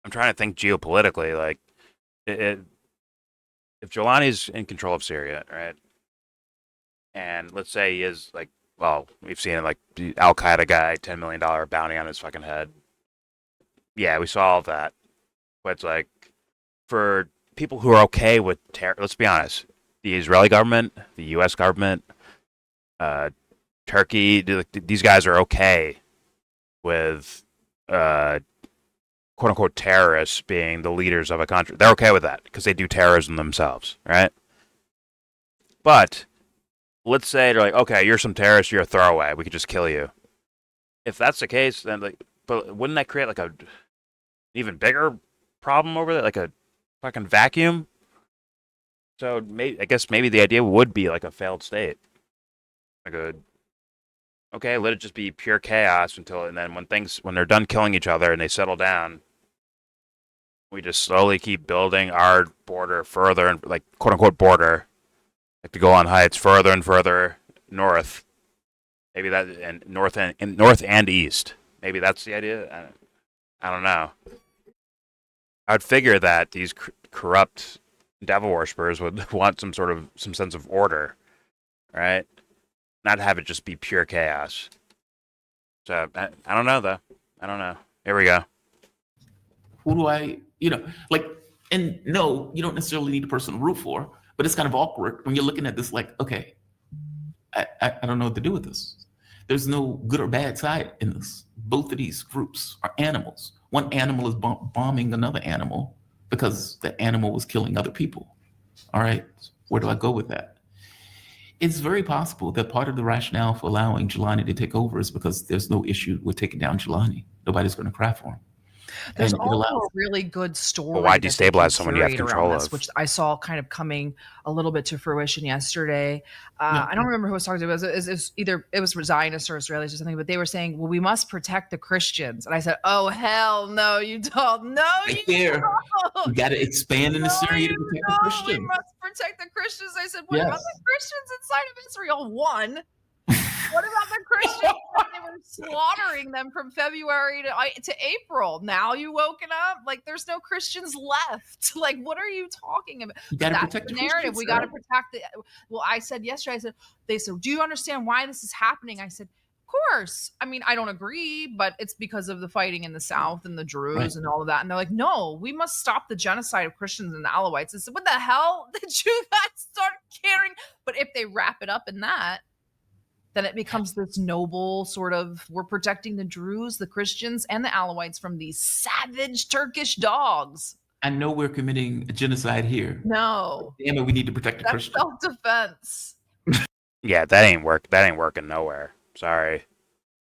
I'm trying to think geopolitically, like if Jolani's in control of Syria, right? And let's say he is like, well, we've seen it, like the Al-Qaeda guy, $10 million bounty on his fucking head. Yeah, we saw all that. But it's like, for people who are okay with terror, let's be honest, the Israeli government, the U.S. government, Turkey, these guys are okay with quote-unquote terrorists being the leaders of a country. They're okay with that because they do terrorism themselves, right? But let's say they're like, okay, you're some terrorist, you're a throwaway, we could just kill you. If that's the case, then but wouldn't that create like a even bigger problem over there, like a fucking vacuum? So I guess maybe the idea would be like a failed state, like okay, let it just be pure chaos and then when they're done killing each other and they settle down, we just slowly keep building our border further and like quote unquote border, like to go on heights further and further north. Maybe that and north and east. Maybe that's the idea. I don't know. I'd figure that these corrupt devil worshippers would want some sense of order, right? Not have it just be pure chaos. So I don't know though. I don't know. Here we go. Who do I, and no, you don't necessarily need a person to root for, but it's kind of awkward when you're looking at this like, okay, I don't know what to do with this. There's no good or bad side in this. Both of these groups are animals. one animal is bombing another animal because the animal was killing other people. All right, where do I go with that? It's very possible that part of the rationale for allowing Jelani to take over is because there's no issue with taking down Jelani. Nobody's going to cry for him. There's And it also allows a really good story. Well, why that they destabilize can someone you have curate around control this, of? which I saw kind of coming a little bit to fruition yesterday. Yeah. I don't remember who was talking to. It was either it was Zionists or Israelis or something, but they were saying, "Well, we must protect the Christians," and I said, "Oh hell, no, you don't. No, right you there. don't. You got to expand into No, Syria to you protect the don't. We Christians. must protect the Christians." I said, "What about Yes. the Christians inside of Israel? One." What about the Christians? They were slaughtering them from February to April. Now you woken up? Like, there's no Christians left. Like, what are you talking about? You got to That's protect the the narrative. Christians. We got to protect the. Well, I said yesterday, they said, do you understand why this is happening? I said, of course. I mean, I don't agree, but it's because of the fighting in the South and the Druze and all of that. And they're like, no, we must stop the genocide of Christians and the Alawites. I said, what the hell? The Jews start caring. But if they wrap it up in that, then it becomes this noble sort of, we're protecting the Druze, the Christians, and the Alawites from these savage Turkish dogs. I know we're committing a genocide here. No. Damn it, we need to protect the That's Christians. self-defense. Yeah, that ain't working nowhere. Sorry.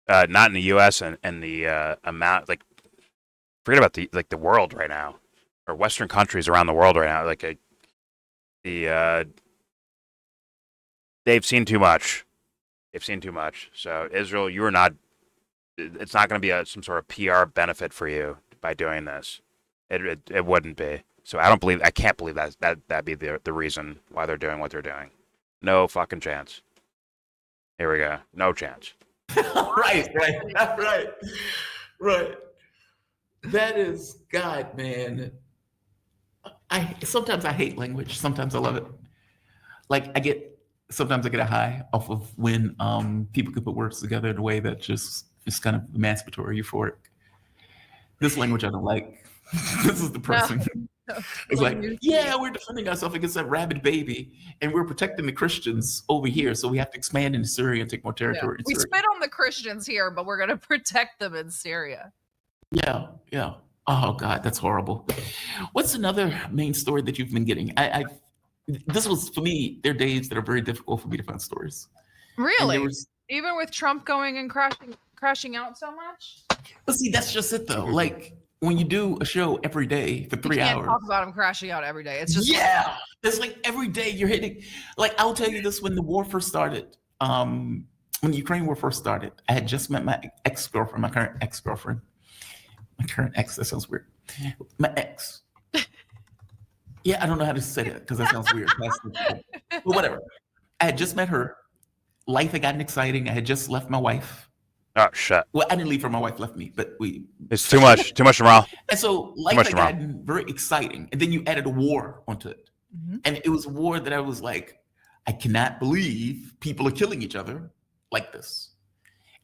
Not in the U.S. and the amount, like, forget about the world right now, or Western countries around the world right now. Like, they've seen too much. They've seen too much. So Israel, you are not. It's not going to be some sort of PR benefit for you by doing this. It wouldn't be. So I can't believe that'd be the reason why they're doing what they're doing. No fucking chance. Here we go. No chance. right. That is God, man. Sometimes I hate language. Sometimes I love it. Like sometimes I get a high off of when people can put words together in a way that just is kind of emancipatory, euphoric. This language I don't like. This is depressing. No. It's like, yeah, we're defending ourselves against that rabid baby, and we're protecting the Christians over here, so we have to expand into Syria and take more territory. We spit on the Christians here, but we're going to protect them in Syria. Yeah. Oh God, that's horrible. What's another main story that you've been getting? This was, for me, there are days that are very difficult for me to find stories. Really? Even with Trump going and crashing out so much? But see, that's just it though. Like when you do a show every day for 3 hours. You can't talk about him crashing out every day. It's just it's like every day you're hitting. Like I'll tell you this: when the war first started, when the Ukraine war first started, I had just met my ex-girlfriend, my current ex-girlfriend. My current ex, that sounds weird. My ex. Yeah, I don't know how to say that because that sounds weird. But whatever. I had just met her. Life had gotten exciting. I had just left my wife. Oh, shit. Well, I didn't leave her. My wife left me, but It's too much. Too much Jamarl. And so life had gotten very exciting. And then you added a war onto it. Mm-hmm. And it was a war that I was like, I cannot believe people are killing each other like this.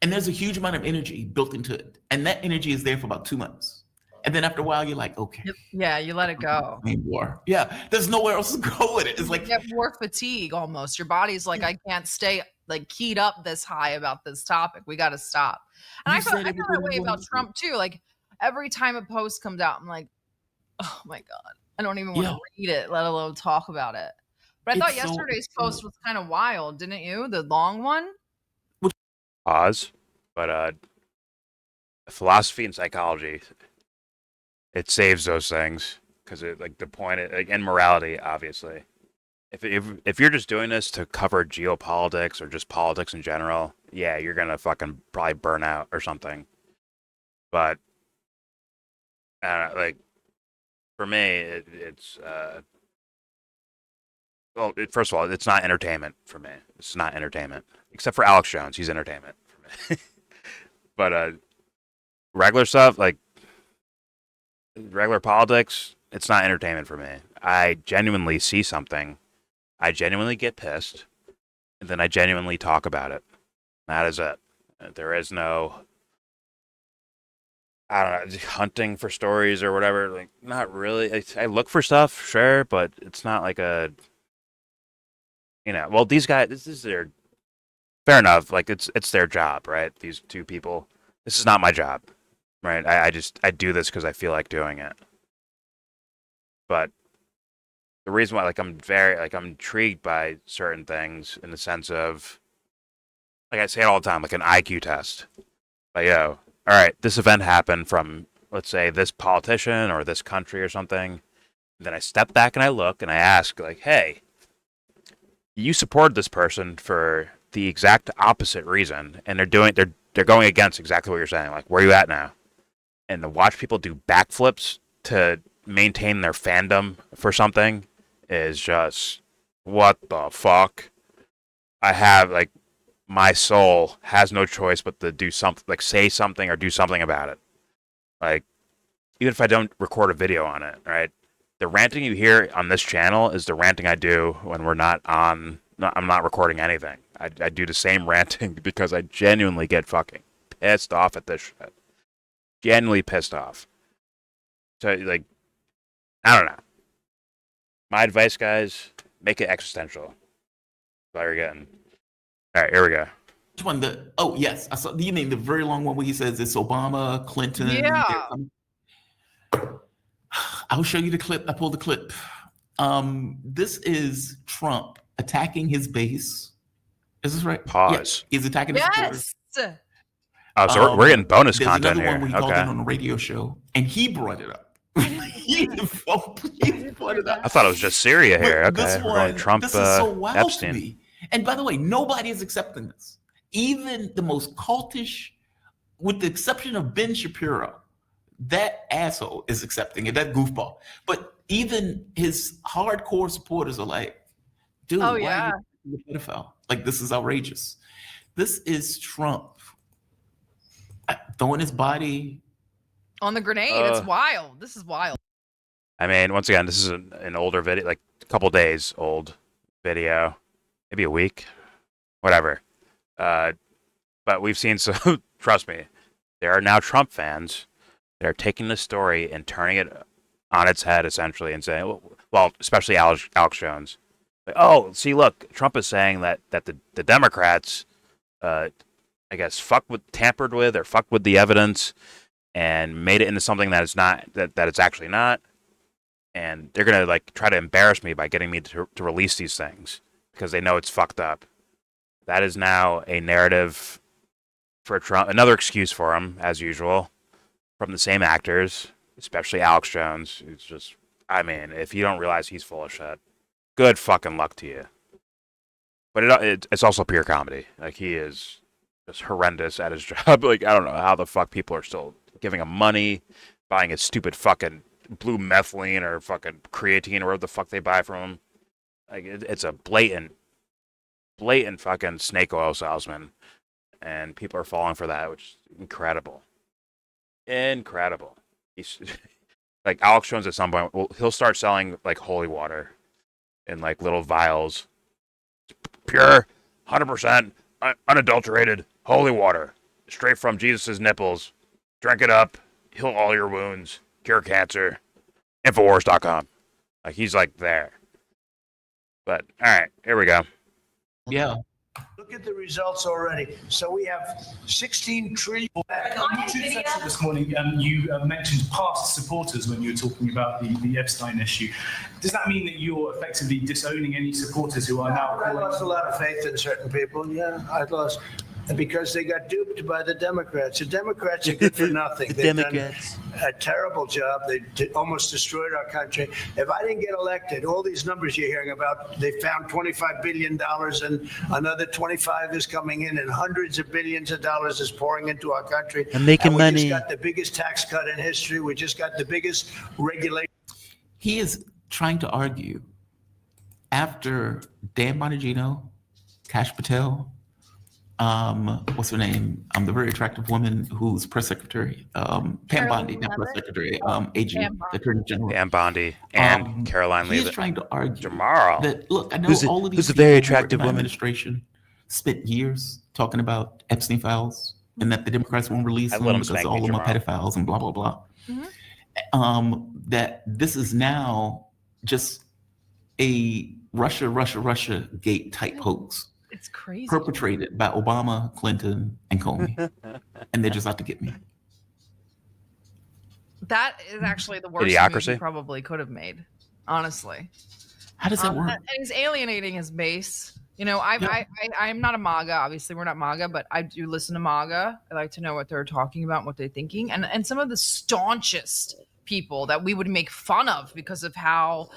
And there's a huge amount of energy built into it. And that energy is there for about 2 months. And then after a while, you're like, okay. Yeah, you let it go. War. Yeah, there's nowhere else to go with it. It's like you have war fatigue almost. Your body's like, I can't stay like keyed up this high about this topic. We got to stop. And I feel that way about Trump too. Like every time a post comes out, I'm like, oh my God, I don't even want to read it, let alone talk about it. But I thought yesterday's post was kind of wild, didn't you? The long one. Pause. But philosophy and psychology, it saves those things because the point, and morality, obviously. If you're just doing this to cover geopolitics or just politics in general, yeah, you're gonna fucking probably burn out or something. But for me, it's first of all, it's not entertainment for me. It's not entertainment, except for Alex Jones. He's entertainment for me. But regular stuff like regular politics, it's not entertainment for me. I genuinely see something. I genuinely get pissed, and then I genuinely talk about it. That is it. There is no, I don't know, hunting for stories or whatever. Like, not really. I look for stuff, sure, but it's not like a, well, these guys, this is their, fair enough. Like, it's their job, right? These two people. This is not my job. right? I do this because I feel like doing it. But the reason why, like, I'm intrigued by certain things in the sense of, like I say it all the time, like an IQ test. Like, yo, all right, this event happened from, let's say, this politician or this country or something. Then I step back and I look and I ask, like, hey, you supported this person for the exact opposite reason, and they're going against exactly what you're saying. Like, where are you at now? And to watch people do backflips to maintain their fandom for something is just, what the fuck? I have, like, my soul has no choice but to do something, like say something or do something about it. Like, even if I don't record a video on it, right? The ranting you hear on this channel is the ranting I do when we're not on. I'm not recording anything. I do the same ranting because I genuinely get fucking pissed off at this shit. Genuinely pissed off. So, like, I don't know. My advice, guys, make it existential. That's all you're getting. All right, here we go. Which one? Oh yes, I saw. You mean the very long one where he says it's Obama, Clinton? Yeah. I'll show you the clip. I pulled the clip. This is Trump attacking his base. Is this right? Pause. Yeah, he's attacking his supporters. Yes. Oh, so we're getting bonus There's content another here. one where he called in on a radio show, and he brought it up. he brought it up. I thought it was just Syria here. But Okay, this we're one, going Trump, this is so wild Epstein. to me. And by the way, nobody is accepting this. Even the most cultish, with the exception of Ben Shapiro, that asshole is accepting it, that goofball. But even his hardcore supporters are like, dude, Oh, why yeah. are you a pedophile? Like, this is outrageous. This is Trump throwing his body On the grenade. It's wild. This is wild. I mean, once again, this is an older video, like a couple days old video, maybe a week, whatever. But we've seen some. Trust me, there are now Trump fans. They're taking the story and turning it on its head, essentially, and saying, well, especially Alex Jones. Like, oh, see, look, Trump is saying that the Democrats, I guess, tampered with or fucked with the evidence and made it into something that it's not, that it's actually not. And they're gonna, like, try to embarrass me by getting me to release these things because they know it's fucked up. That is now a narrative for Trump, another excuse for him, as usual, from the same actors, especially Alex Jones. It's just, I mean, if you don't realize he's full of shit, good fucking luck to you. But it's also pure comedy. Like, he is just horrendous at his job. Like, I don't know how the fuck people are still giving him money, buying his stupid fucking blue methylene or fucking creatine or whatever the fuck they buy from him. Like, it's a blatant fucking snake oil salesman, and people are falling for that, which is incredible. He's like, Alex Jones at some point, well, he'll start selling like holy water in like little vials, pure, 100% unadulterated holy water, straight from Jesus's nipples. Drink it up, heal all your wounds, cure cancer. Infowars.com. Like, he's like there. But all right, here we go. Yeah. Look at the results already. So we have 16 trillion. YouTube section this morning, you mentioned past supporters when you were talking about the Epstein issue. Does that mean that you're effectively disowning any supporters who are now I lost a lot of faith in certain people. Yeah, I lost. Because they got duped by the Democrats. The Democrats are good for nothing. They've done a terrible job. They almost destroyed our country. If I didn't get elected, all these numbers you're hearing about, they found $25 billion and another 25 is coming in and hundreds of billions of dollars is pouring into our country. I'm making money. We just got the biggest tax cut in history. We just got the biggest regulation. He is trying to argue after Dan Bongino, Kash Patel, what's her name? The very attractive woman who's press secretary, Pam Bondi, not press secretary, AG, Attorney General. Pam Bondi and Caroline Leavitt. He's trying to argue Jamarl. that, look, I know Who's all of these a people very who work attractive in my woman? administration spent years talking about Epstein files and that the Democrats won't release them because all of them are pedophiles and blah, blah, blah. Mm-hmm. That this is now just a Russia gate type hoax. It's crazy. Perpetrated by Obama, Clinton, and Cohen. And they're just out to get me. That is actually the worst move he probably could have made, honestly. How does that work? And he's alienating his base. You know, I'm not a MAGA. Obviously, we're not MAGA, but I do listen to MAGA. I like to know what they're talking about, and what they're thinking, and some of the staunchest people that we would make fun of because of how,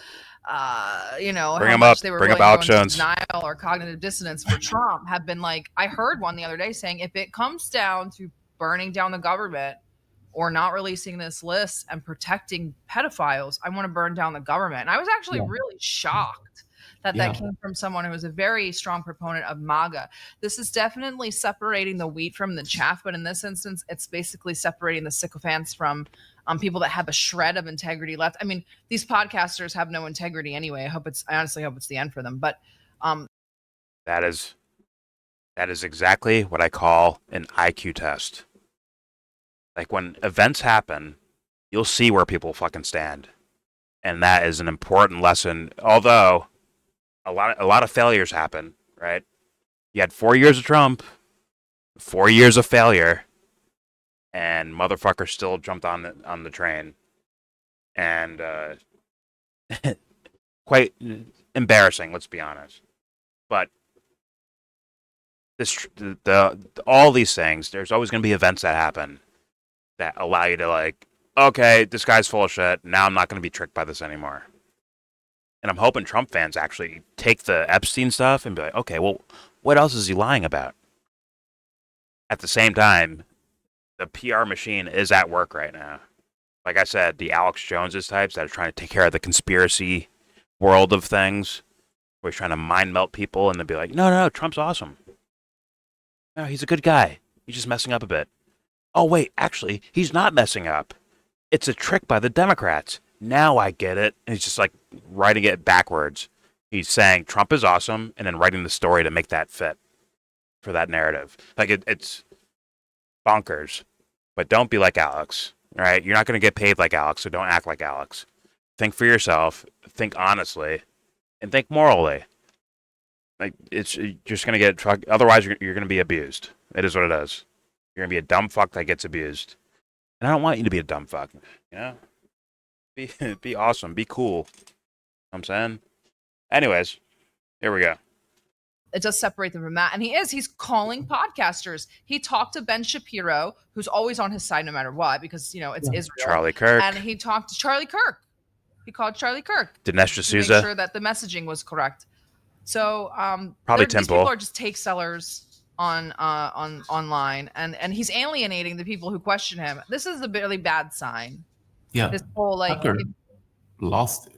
you know, bring how them much up. they were Bring really up going to Alex Jones. denial or cognitive dissonance for Trump have been like, I heard one the other day saying, if it comes down to burning down the government or not releasing this list and protecting pedophiles, I want to burn down the government. And I was actually really shocked that came from someone who was a very strong proponent of MAGA. This is definitely separating the wheat from the chaff, but in this instance, it's basically separating the sycophants from people that have a shred of integrity left. I mean, these podcasters have no integrity anyway. I honestly hope it's the end for them. But that is exactly what I call an IQ test. Like when events happen, you'll see where people fucking stand. And that is an important lesson. Although a lot of failures happen, right? You had 4 years of Trump, 4 years of failure, and motherfucker still jumped on the train. And quite embarrassing, let's be honest. But all these things, there's always going to be events that happen that allow you to like, okay, this guy's full of shit. Now I'm not going to be tricked by this anymore. And I'm hoping Trump fans actually take the Epstein stuff and be like, okay, well, what else is he lying about? At the same time, the PR machine is at work right now. Like I said, the Alex Joneses types that are trying to take care of the conspiracy world of things, where he's trying to mind melt people and then be like, no, Trump's awesome. No, he's a good guy. He's just messing up a bit. Oh, wait, actually, he's not messing up. It's a trick by the Democrats. Now I get it. And he's just like writing it backwards. He's saying Trump is awesome and then writing the story to make that fit for that narrative. Like it's bonkers. But don't be like Alex, all right? You're not going to get paid like Alex, so don't act like Alex. Think for yourself, think honestly, and think morally. Like you're just going to get trucked. Otherwise, you're going to be abused. It is what it is. You're going to be a dumb fuck that gets abused. And I don't want you to be a dumb fuck. You know? Be awesome. Be cool. You know what I'm saying? Anyways, here we go. It does separate them from that. And he's calling podcasters. He talked to Ben Shapiro, who's always on his side no matter what, because, you know, it's Israel. Charlie Kirk. And he talked to Charlie Kirk. He called Charlie Kirk. Dinesh D'Souza. Make sure that the messaging was correct. So probably these people are just take sellers on online, and he's alienating the people who question him. This is a really bad sign. Yeah. This whole like Tucker lost it.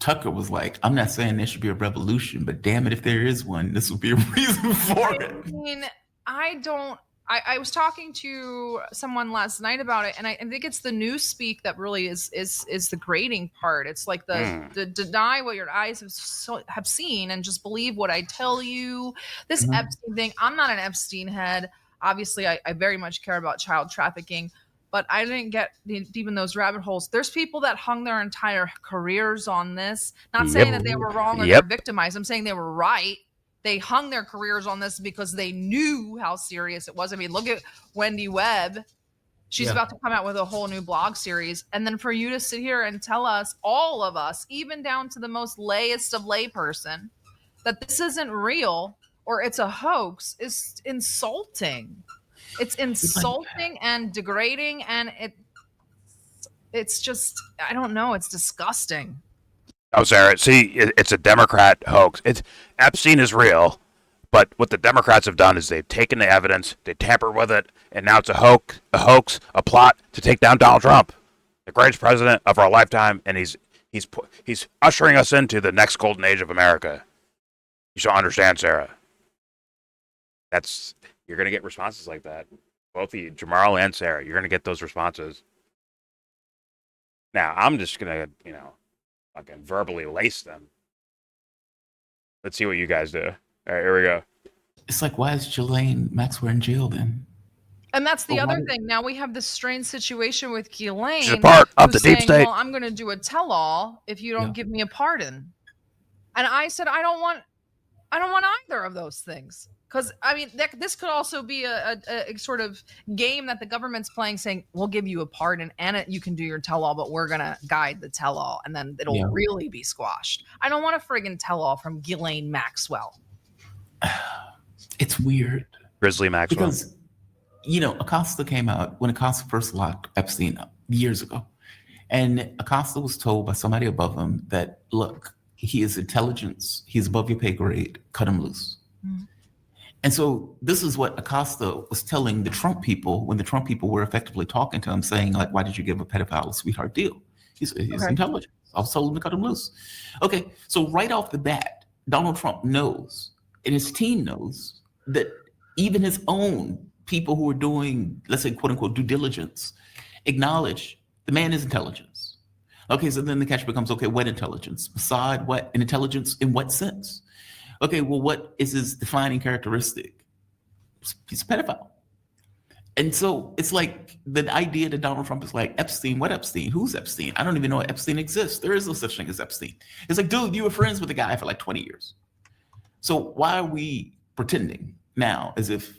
Tucker was like, I'm not saying there should be a revolution, but damn it, if there is one, this would be a reason for it. I mean, I was talking to someone last night about it, and I think it's the news speak that really is the grading part. It's like the deny what your eyes have seen and just believe what I tell you. This Epstein thing, I'm not an Epstein head. Obviously, I very much care about child trafficking, but I didn't get deep in those rabbit holes. There's people that hung their entire careers on this. Not saying that they were wrong or they're victimized. I'm saying they were right. They hung their careers on this because they knew how serious it was. I mean, look at Wendy Webb. She's about to come out with a whole new blog series. And then for you to sit here and tell us, all of us, even down to the most layest of layperson, that this isn't real or it's a hoax is insulting. It's insulting and degrading, and it's just, I don't know, it's disgusting. Oh, Sarah, see, it's a Democrat hoax. Epstein is real, but what the Democrats have done is they've taken the evidence, they tampered with it, and now it's a hoax, a plot to take down Donald Trump, the greatest president of our lifetime, and he's ushering us into the next golden age of America. You should understand, Sarah. You're going to get responses like that. Both of you, Jamarl and Sarah, you're going to get those responses. Now, I'm just going to, fucking verbally lace them. Let's see what you guys do. All right, here we go. It's like, why is Ghislaine Maxwell in jail then? And that's the other thing. Now we have this strange situation with Ghislaine. She's a part of the deep state. Well, I'm going to do a tell-all if you don't give me a pardon. And I said, I don't want either of those things. Because I mean, this could also be a sort of game that the government's playing, saying we'll give you a pardon and you can do your tell-all, but we're gonna guide the tell-all, and then it'll really be squashed. I don't want a friggin' tell-all from Ghislaine Maxwell. It's weird, Grizzly Maxwell, because Acosta came out when Acosta first locked Epstein up years ago, and Acosta was told by somebody above him that, look, he is intelligence, he's above your pay grade, cut him loose. Mm-hmm. And so this is what Acosta was telling the Trump people when the Trump people were effectively talking to him, saying, like, why did you give a pedophile a sweetheart deal? He's intelligent. I was told him to cut him loose. Okay, so right off the bat, Donald Trump knows, and his team knows, that even his own people who are doing, let's say, quote unquote, due diligence, acknowledge the man is intelligence. Okay, so then the catch becomes, okay, what intelligence? Beside what? And intelligence in what sense? Okay, well, what is his defining characteristic? He's a pedophile. And so it's like the idea that Donald Trump is like, Epstein, what Epstein? Who's Epstein? I don't even know Epstein exists. There is no such thing as Epstein. It's like, dude, you were friends with the guy for like 20 years. So why are we pretending now as if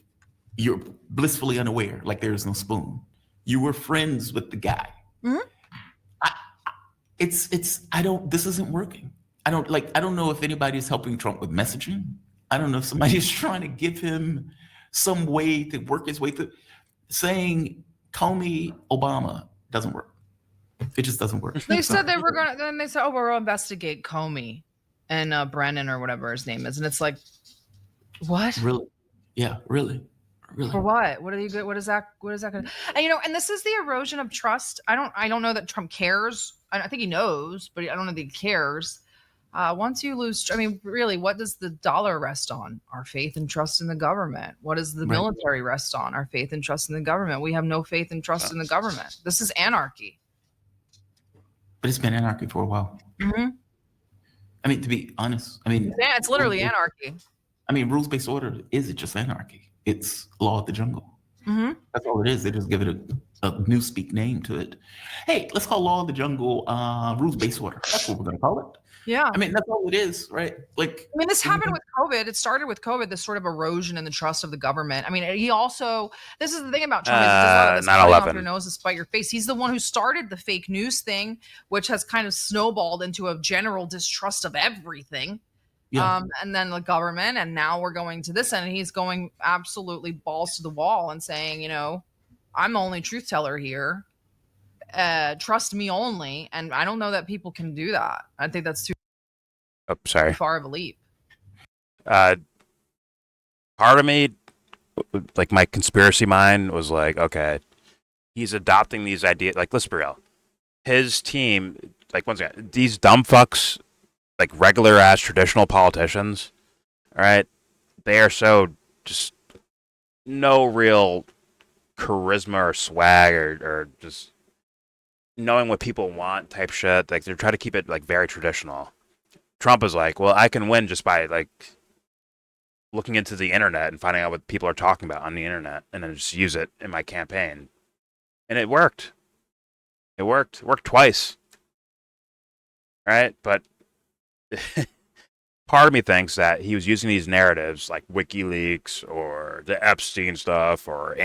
you're blissfully unaware, like there is no spoon? You were friends with the guy. Mm-hmm. This isn't working. I don't know if anybody's helping Trump with messaging. I don't know if somebody's trying to give him some way to work his way through. Saying Comey Obama doesn't work. It just doesn't work. They said they were gonna. Then they said, "Oh, we'll investigate Comey and Brennan or whatever his name is," and it's like, what? Really? Yeah, really. For what? What are you good? What is that? What is that going to? And and this is the erosion of trust. I don't know that Trump cares. I think he knows, but I don't know that he cares. Once you lose, I mean, really, what does the dollar rest on? Our faith and trust in the government. What does the military rest on? Our faith and trust in the government. We have no faith and trust in the government. This is anarchy. But it's been anarchy for a while. Mm-hmm. I mean, to be honest, it's literally anarchy. I mean, rules-based order is just anarchy. It's law of the jungle. Mm-hmm. That's all it is. They just give it a newspeak name to it. Hey, let's call law of the jungle rules-based order. That's what we're going to call it. Yeah. I mean, that's all it is, right? Like, I mean, this happened with COVID. It started with COVID, this sort of erosion in the trust of the government. I mean, this is the thing about Trump. He does a lot of this cutting off your nose to spite your face. He's the one who started the fake news thing, which has kind of snowballed into a general distrust of everything. Yeah. And then the government, and now we're going to this end, and he's going absolutely balls to the wall and saying, I'm the only truth teller here. Trust me only. And I don't know that people can do that. I think that's too far of a leap. Part of me, like my conspiracy mind was like, okay, he's adopting these ideas. Like, let's be real. His team, like, once again, these dumb fucks, like regular ass traditional politicians, all right, they are so just no real charisma or swag or just knowing what people want type shit. Like, they're trying to keep it like very traditional. Trump is like, well, I can win just by like looking into the internet and finding out what people are talking about on the internet, and then just use it in my campaign. And it worked. It worked twice. Right? But part of me thinks that he was using these narratives like WikiLeaks or the Epstein stuff or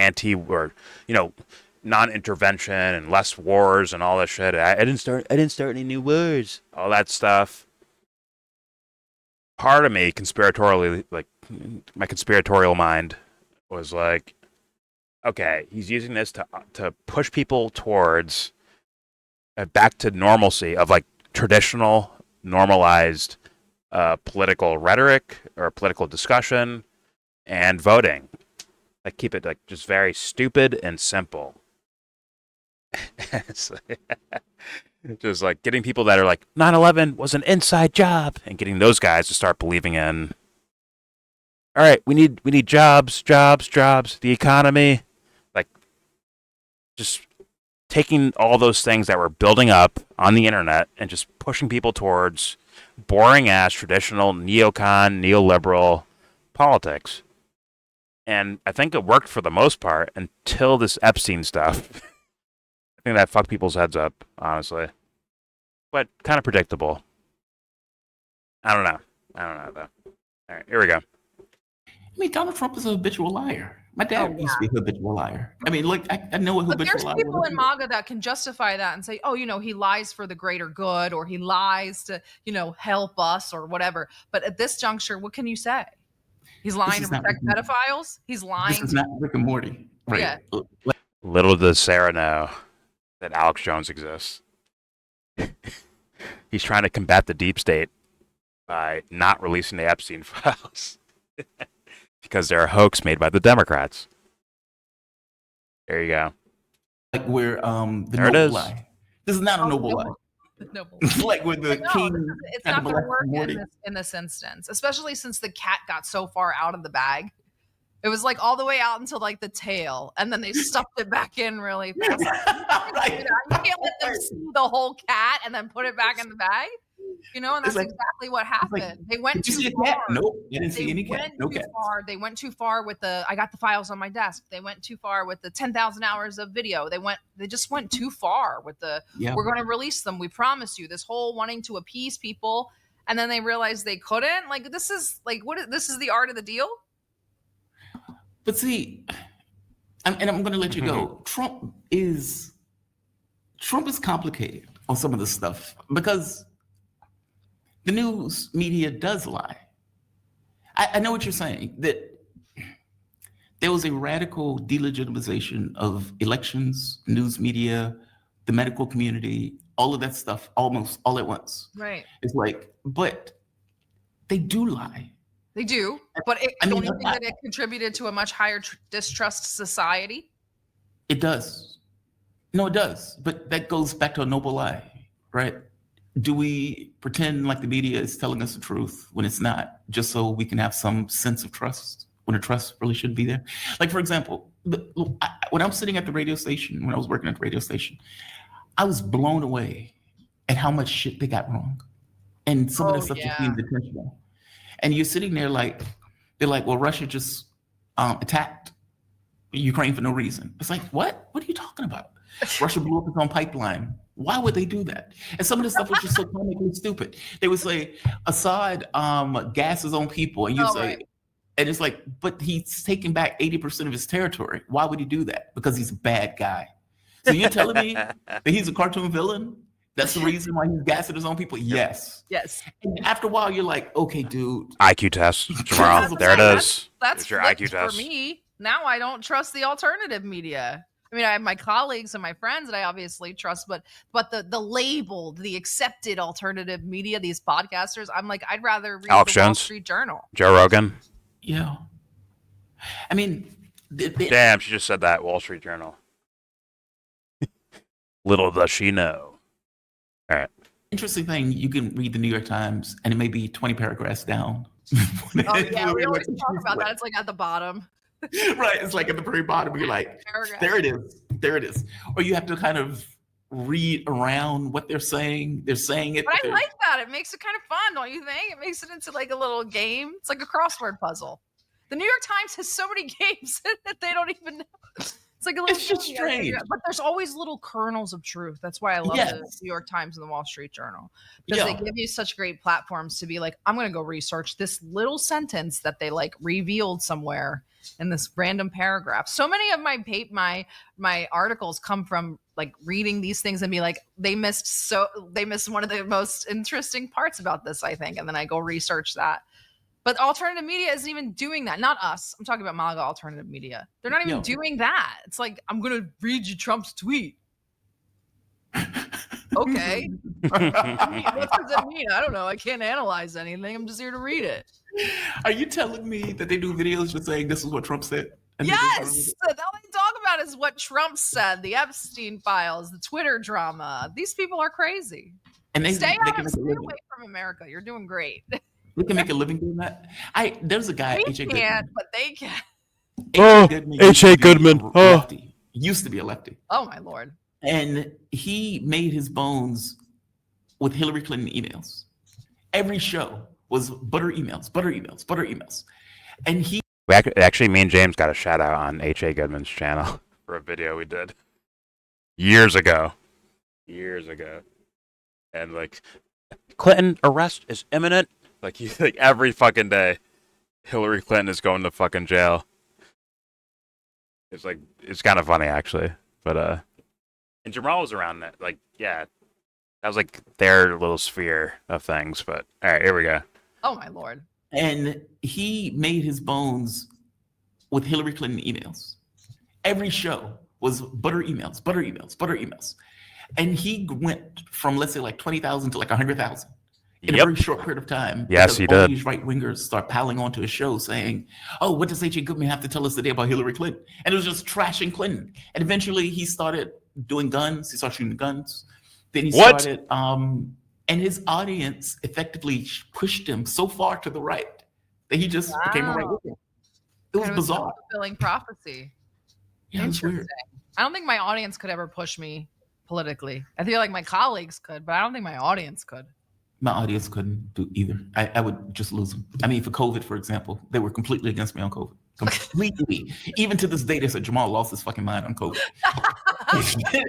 non-intervention and less wars and all that shit. I didn't start any new wars. All that stuff. Part of me, conspiratorially, like my conspiratorial mind, was like, okay, he's using this to push people towards back to normalcy of like traditional, normalized political rhetoric or political discussion and voting. Like, keep it like just very stupid and simple. Just like getting people that are like 9/11 was an inside job, and getting those guys to start believing in, all right, we need jobs, the economy. Like, just taking all those things that were building up on the internet and just pushing people towards boring ass traditional neocon, neoliberal politics. And I think it worked for the most part until this Epstein stuff. I think that fucked people's heads up, honestly. But kind of predictable. I don't know, though. All right, here we go. I mean, Donald Trump is a habitual liar. My dad Oh, used to be a habitual liar. I mean, like, I know a But habitual there's liar. people in MAGA that can justify that and say, oh, he lies for the greater good, or he lies to, help us or whatever. But at this juncture, what can you say? He's lying to protect pedophiles. He's lying. This is not Rick and Morty, right? Yeah. Little does Sarah know that Alex Jones exists. He's trying to combat the deep state by not releasing the Epstein files because they're a hoax made by the Democrats. There you go. Like where the there it noble is. lie. This is not a noble lie. Noble. Like with the king. It's not going to work in this instance, especially since the cat got so far out of the bag. It was like all the way out until like the tail, and then they stuffed it back in really fast. You can't let them see the whole cat and then put it back in the bag. And that's exactly what happened. They went too far. Nope, I didn't see any cat. No cat. They went too far with I got the files on my desk. They went too far with the 10,000 hours of video. They just went too far with we're going to release them. We promise you. This whole wanting to appease people, and then they realized they couldn't. Like, this is this is the art of the deal. But see, I'm going to let you go. Trump is complicated on some of this stuff because the news media does lie. I know what you're saying, that there was a radical delegitimization of elections, news media, the medical community, all of that stuff, almost all at once. Right. It's like, but they do lie. They do, but don't you think that it contributed to a much higher distrust society? It does. No, it does. But that goes back to a noble lie, right? Do we pretend like the media is telling us the truth when it's not, just so we can have some sense of trust when the trust really should be there? Like, for example, when I'm sitting at the radio station, when I was working at the radio station, I was blown away at how much shit they got wrong. And some of the stuff just being intentional. And you're sitting there like, they're like, well, Russia just attacked Ukraine for no reason. It's like, what? What are you talking about? Russia blew up its own pipeline. Why would they do that? And some of the stuff was just so comically stupid. They would say, Assad gassed his own people. And you say, and it's like, but he's taking back 80% of his territory. Why would he do that? Because he's a bad guy. So you're telling me that he's a cartoon villain? That's the reason why he's gassing his own people? Yes. Yes. And after a while, you're like, okay, dude. IQ test, Jamarl. There it is. That's your IQ test. For me. Now I don't trust the alternative media. I mean, I have my colleagues and my friends that I obviously trust, but the labeled, the accepted alternative media, these podcasters, I'm like, I'd rather read Alex the Wall Jones, Street Journal. Joe Rogan. Yeah. I mean, damn, she just said that, Wall Street Journal. Little does she know. All right. Interesting thing, you can read the New York Times and it may be 20 paragraphs down. Oh, yeah, we always talk about that. It's like at the bottom. Right, it's like at the very bottom. You're like, there it is. Or you have to kind of read around what they're saying. They're saying it. But I like that. It makes it kind of fun, don't you think? It makes it into like a little game. It's like a crossword puzzle. The New York Times has so many games that they don't even know. It's like a little. It's just strange. But there's always little kernels of truth. That's why I love the New York Times and the Wall Street Journal. Because they give you such great platforms to be like, I'm going to go research this little sentence that they like revealed somewhere in this random paragraph. So many of my articles come from like reading these things and be like, they missed one of the most interesting parts about this, I think. And then I go research that. But alternative media isn't even doing that. Not us. I'm talking about MAGA alternative media. They're not even doing that. It's like, I'm going to read you Trump's tweet. Okay. What does it mean? I don't know. I can't analyze anything. I'm just here to read it. Are you telling me that they do videos just saying this is what Trump said? Yes. All they talk about is what Trump said, the Epstein files, the Twitter drama. These people are crazy. And stay away from America. You're doing great. We can make a living doing that. There's a guy, H.A. Goodman. But they can. H.A. Goodman. Used to be a lefty. Oh, my Lord. And he made his bones with Hillary Clinton emails. Every show was butter emails. And actually, me and James got a shout out on H.A. Goodman's channel for a video we did years ago. And like, Clinton arrest is imminent. Like every fucking day. Hillary Clinton is going to fucking jail. It's like, it's kind of funny actually, but and Jamarl was around that. Like, yeah, that was like their little sphere of things. But all right, here we go. Oh my lord. And he made his bones with Hillary Clinton emails. Every show was butter emails, butter emails, butter emails. And he went from, let's say, like 20,000 to like 100,000 in a very short period of time. Yes, he all did. These right-wingers start piling onto his show saying, oh, what does H.A. Goodman have to tell us today about Hillary Clinton? And it was just trashing Clinton. And eventually he started doing guns. He started shooting guns. Then he started, and his audience effectively pushed him so far to the right that he just became a right-winger. It was bizarre. Fulfilling prophecy. Yeah, it's weird. I don't think my audience could ever push me politically. I feel like my colleagues could, but I don't think my audience could. My audience couldn't do either. I would just lose them. I mean, for COVID, for example, they were completely against me on COVID. Completely. Even to this day, they said Jamal lost his fucking mind on COVID.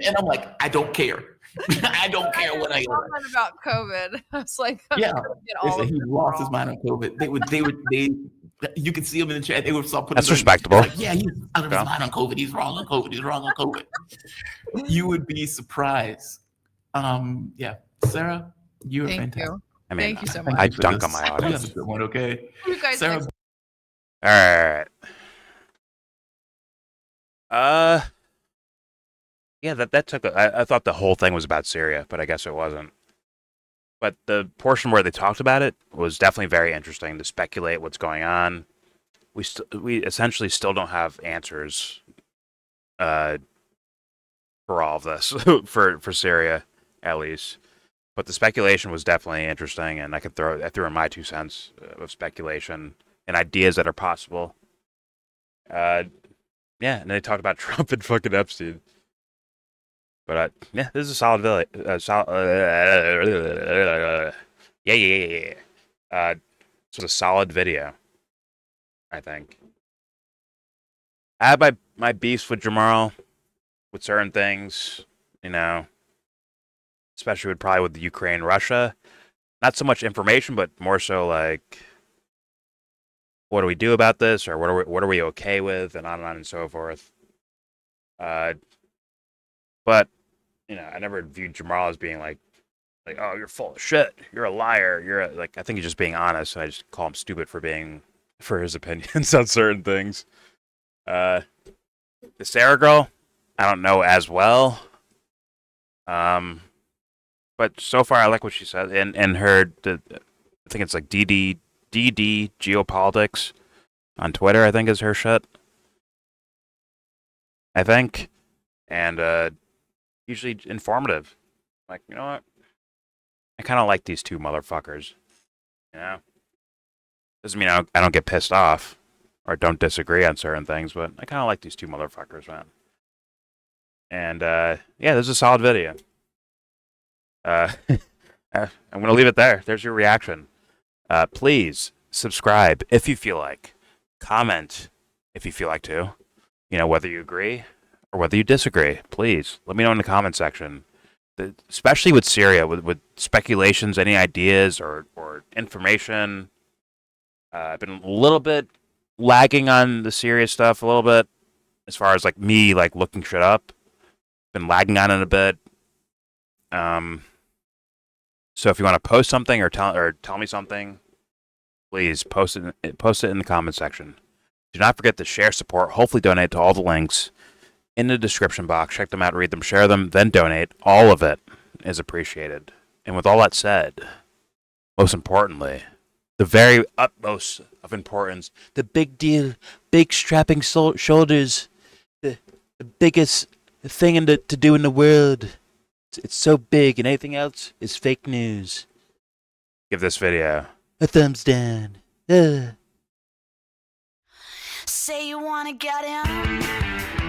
And I'm like, I don't care. I don't care what I heard about COVID. I was like, yeah. They said he lost his mind on COVID. They you could see him in the chat. They would start putting. That's respectable. Like, yeah, he's out of his mind on COVID. He's wrong on COVID. He's wrong on COVID. You would be surprised. Yeah, Sarah, you are fantastic. You. I mean, thank you so much. I dunk on my audience. That's a good one. Okay, you guys. Sarah. All right. Yeah, that took. I thought the whole thing was about Syria, but I guess it wasn't. But the portion where they talked about it was definitely very interesting to speculate what's going on. We essentially still don't have answers for all of this for Syria at least. But the speculation was definitely interesting, and I threw in my 2 cents of speculation and ideas that are possible. Yeah, and they talked about Trump and fucking Epstein. But yeah, this is a solid video. Sort of solid video, I think. I have my beefs with Jamarl, with certain things, you know, especially probably with the Ukraine, Russia. Not so much information, but more so like, what do we do about this, or what are we okay with, and on and so forth. But you know, I never viewed Jamarl as being like, oh, you're full of shit, you're a liar, like, I think he's just being honest, and I just call him stupid for his opinions on certain things. The Sarah girl, I don't know as well. But so far I like what she said, and her, I think it's like DD Geopolitics on Twitter, I think is her shit. I think, and usually informative. Like, you know what? I kind of like these two motherfuckers. You know? Doesn't mean I don't get pissed off or don't disagree on certain things, but I kind of like these two motherfuckers, man. And, yeah, this is a solid video. I'm going to leave it there. There's your reaction. Please subscribe if you feel like. Comment if you feel like to. You know, whether you agree or whether you disagree, please let me know in the comment section. Especially with Syria, with speculations, any ideas or information. I've been a little bit lagging on the Syria stuff a little bit, as far as like me like looking shit up. Been lagging on it a bit. So if you want to post something or tell me something, please post it in the comment section. Do not forget to share, support, hopefully donate to all the links in the description box. Check them out, read them, share them, then donate. All of it is appreciated. And with all that said, most importantly, the very utmost of importance, the big deal, big strapping shoulders, the biggest thing to do in the world. It's so big, and anything else is fake news. Give this video a thumbs down. Say you wanna get in.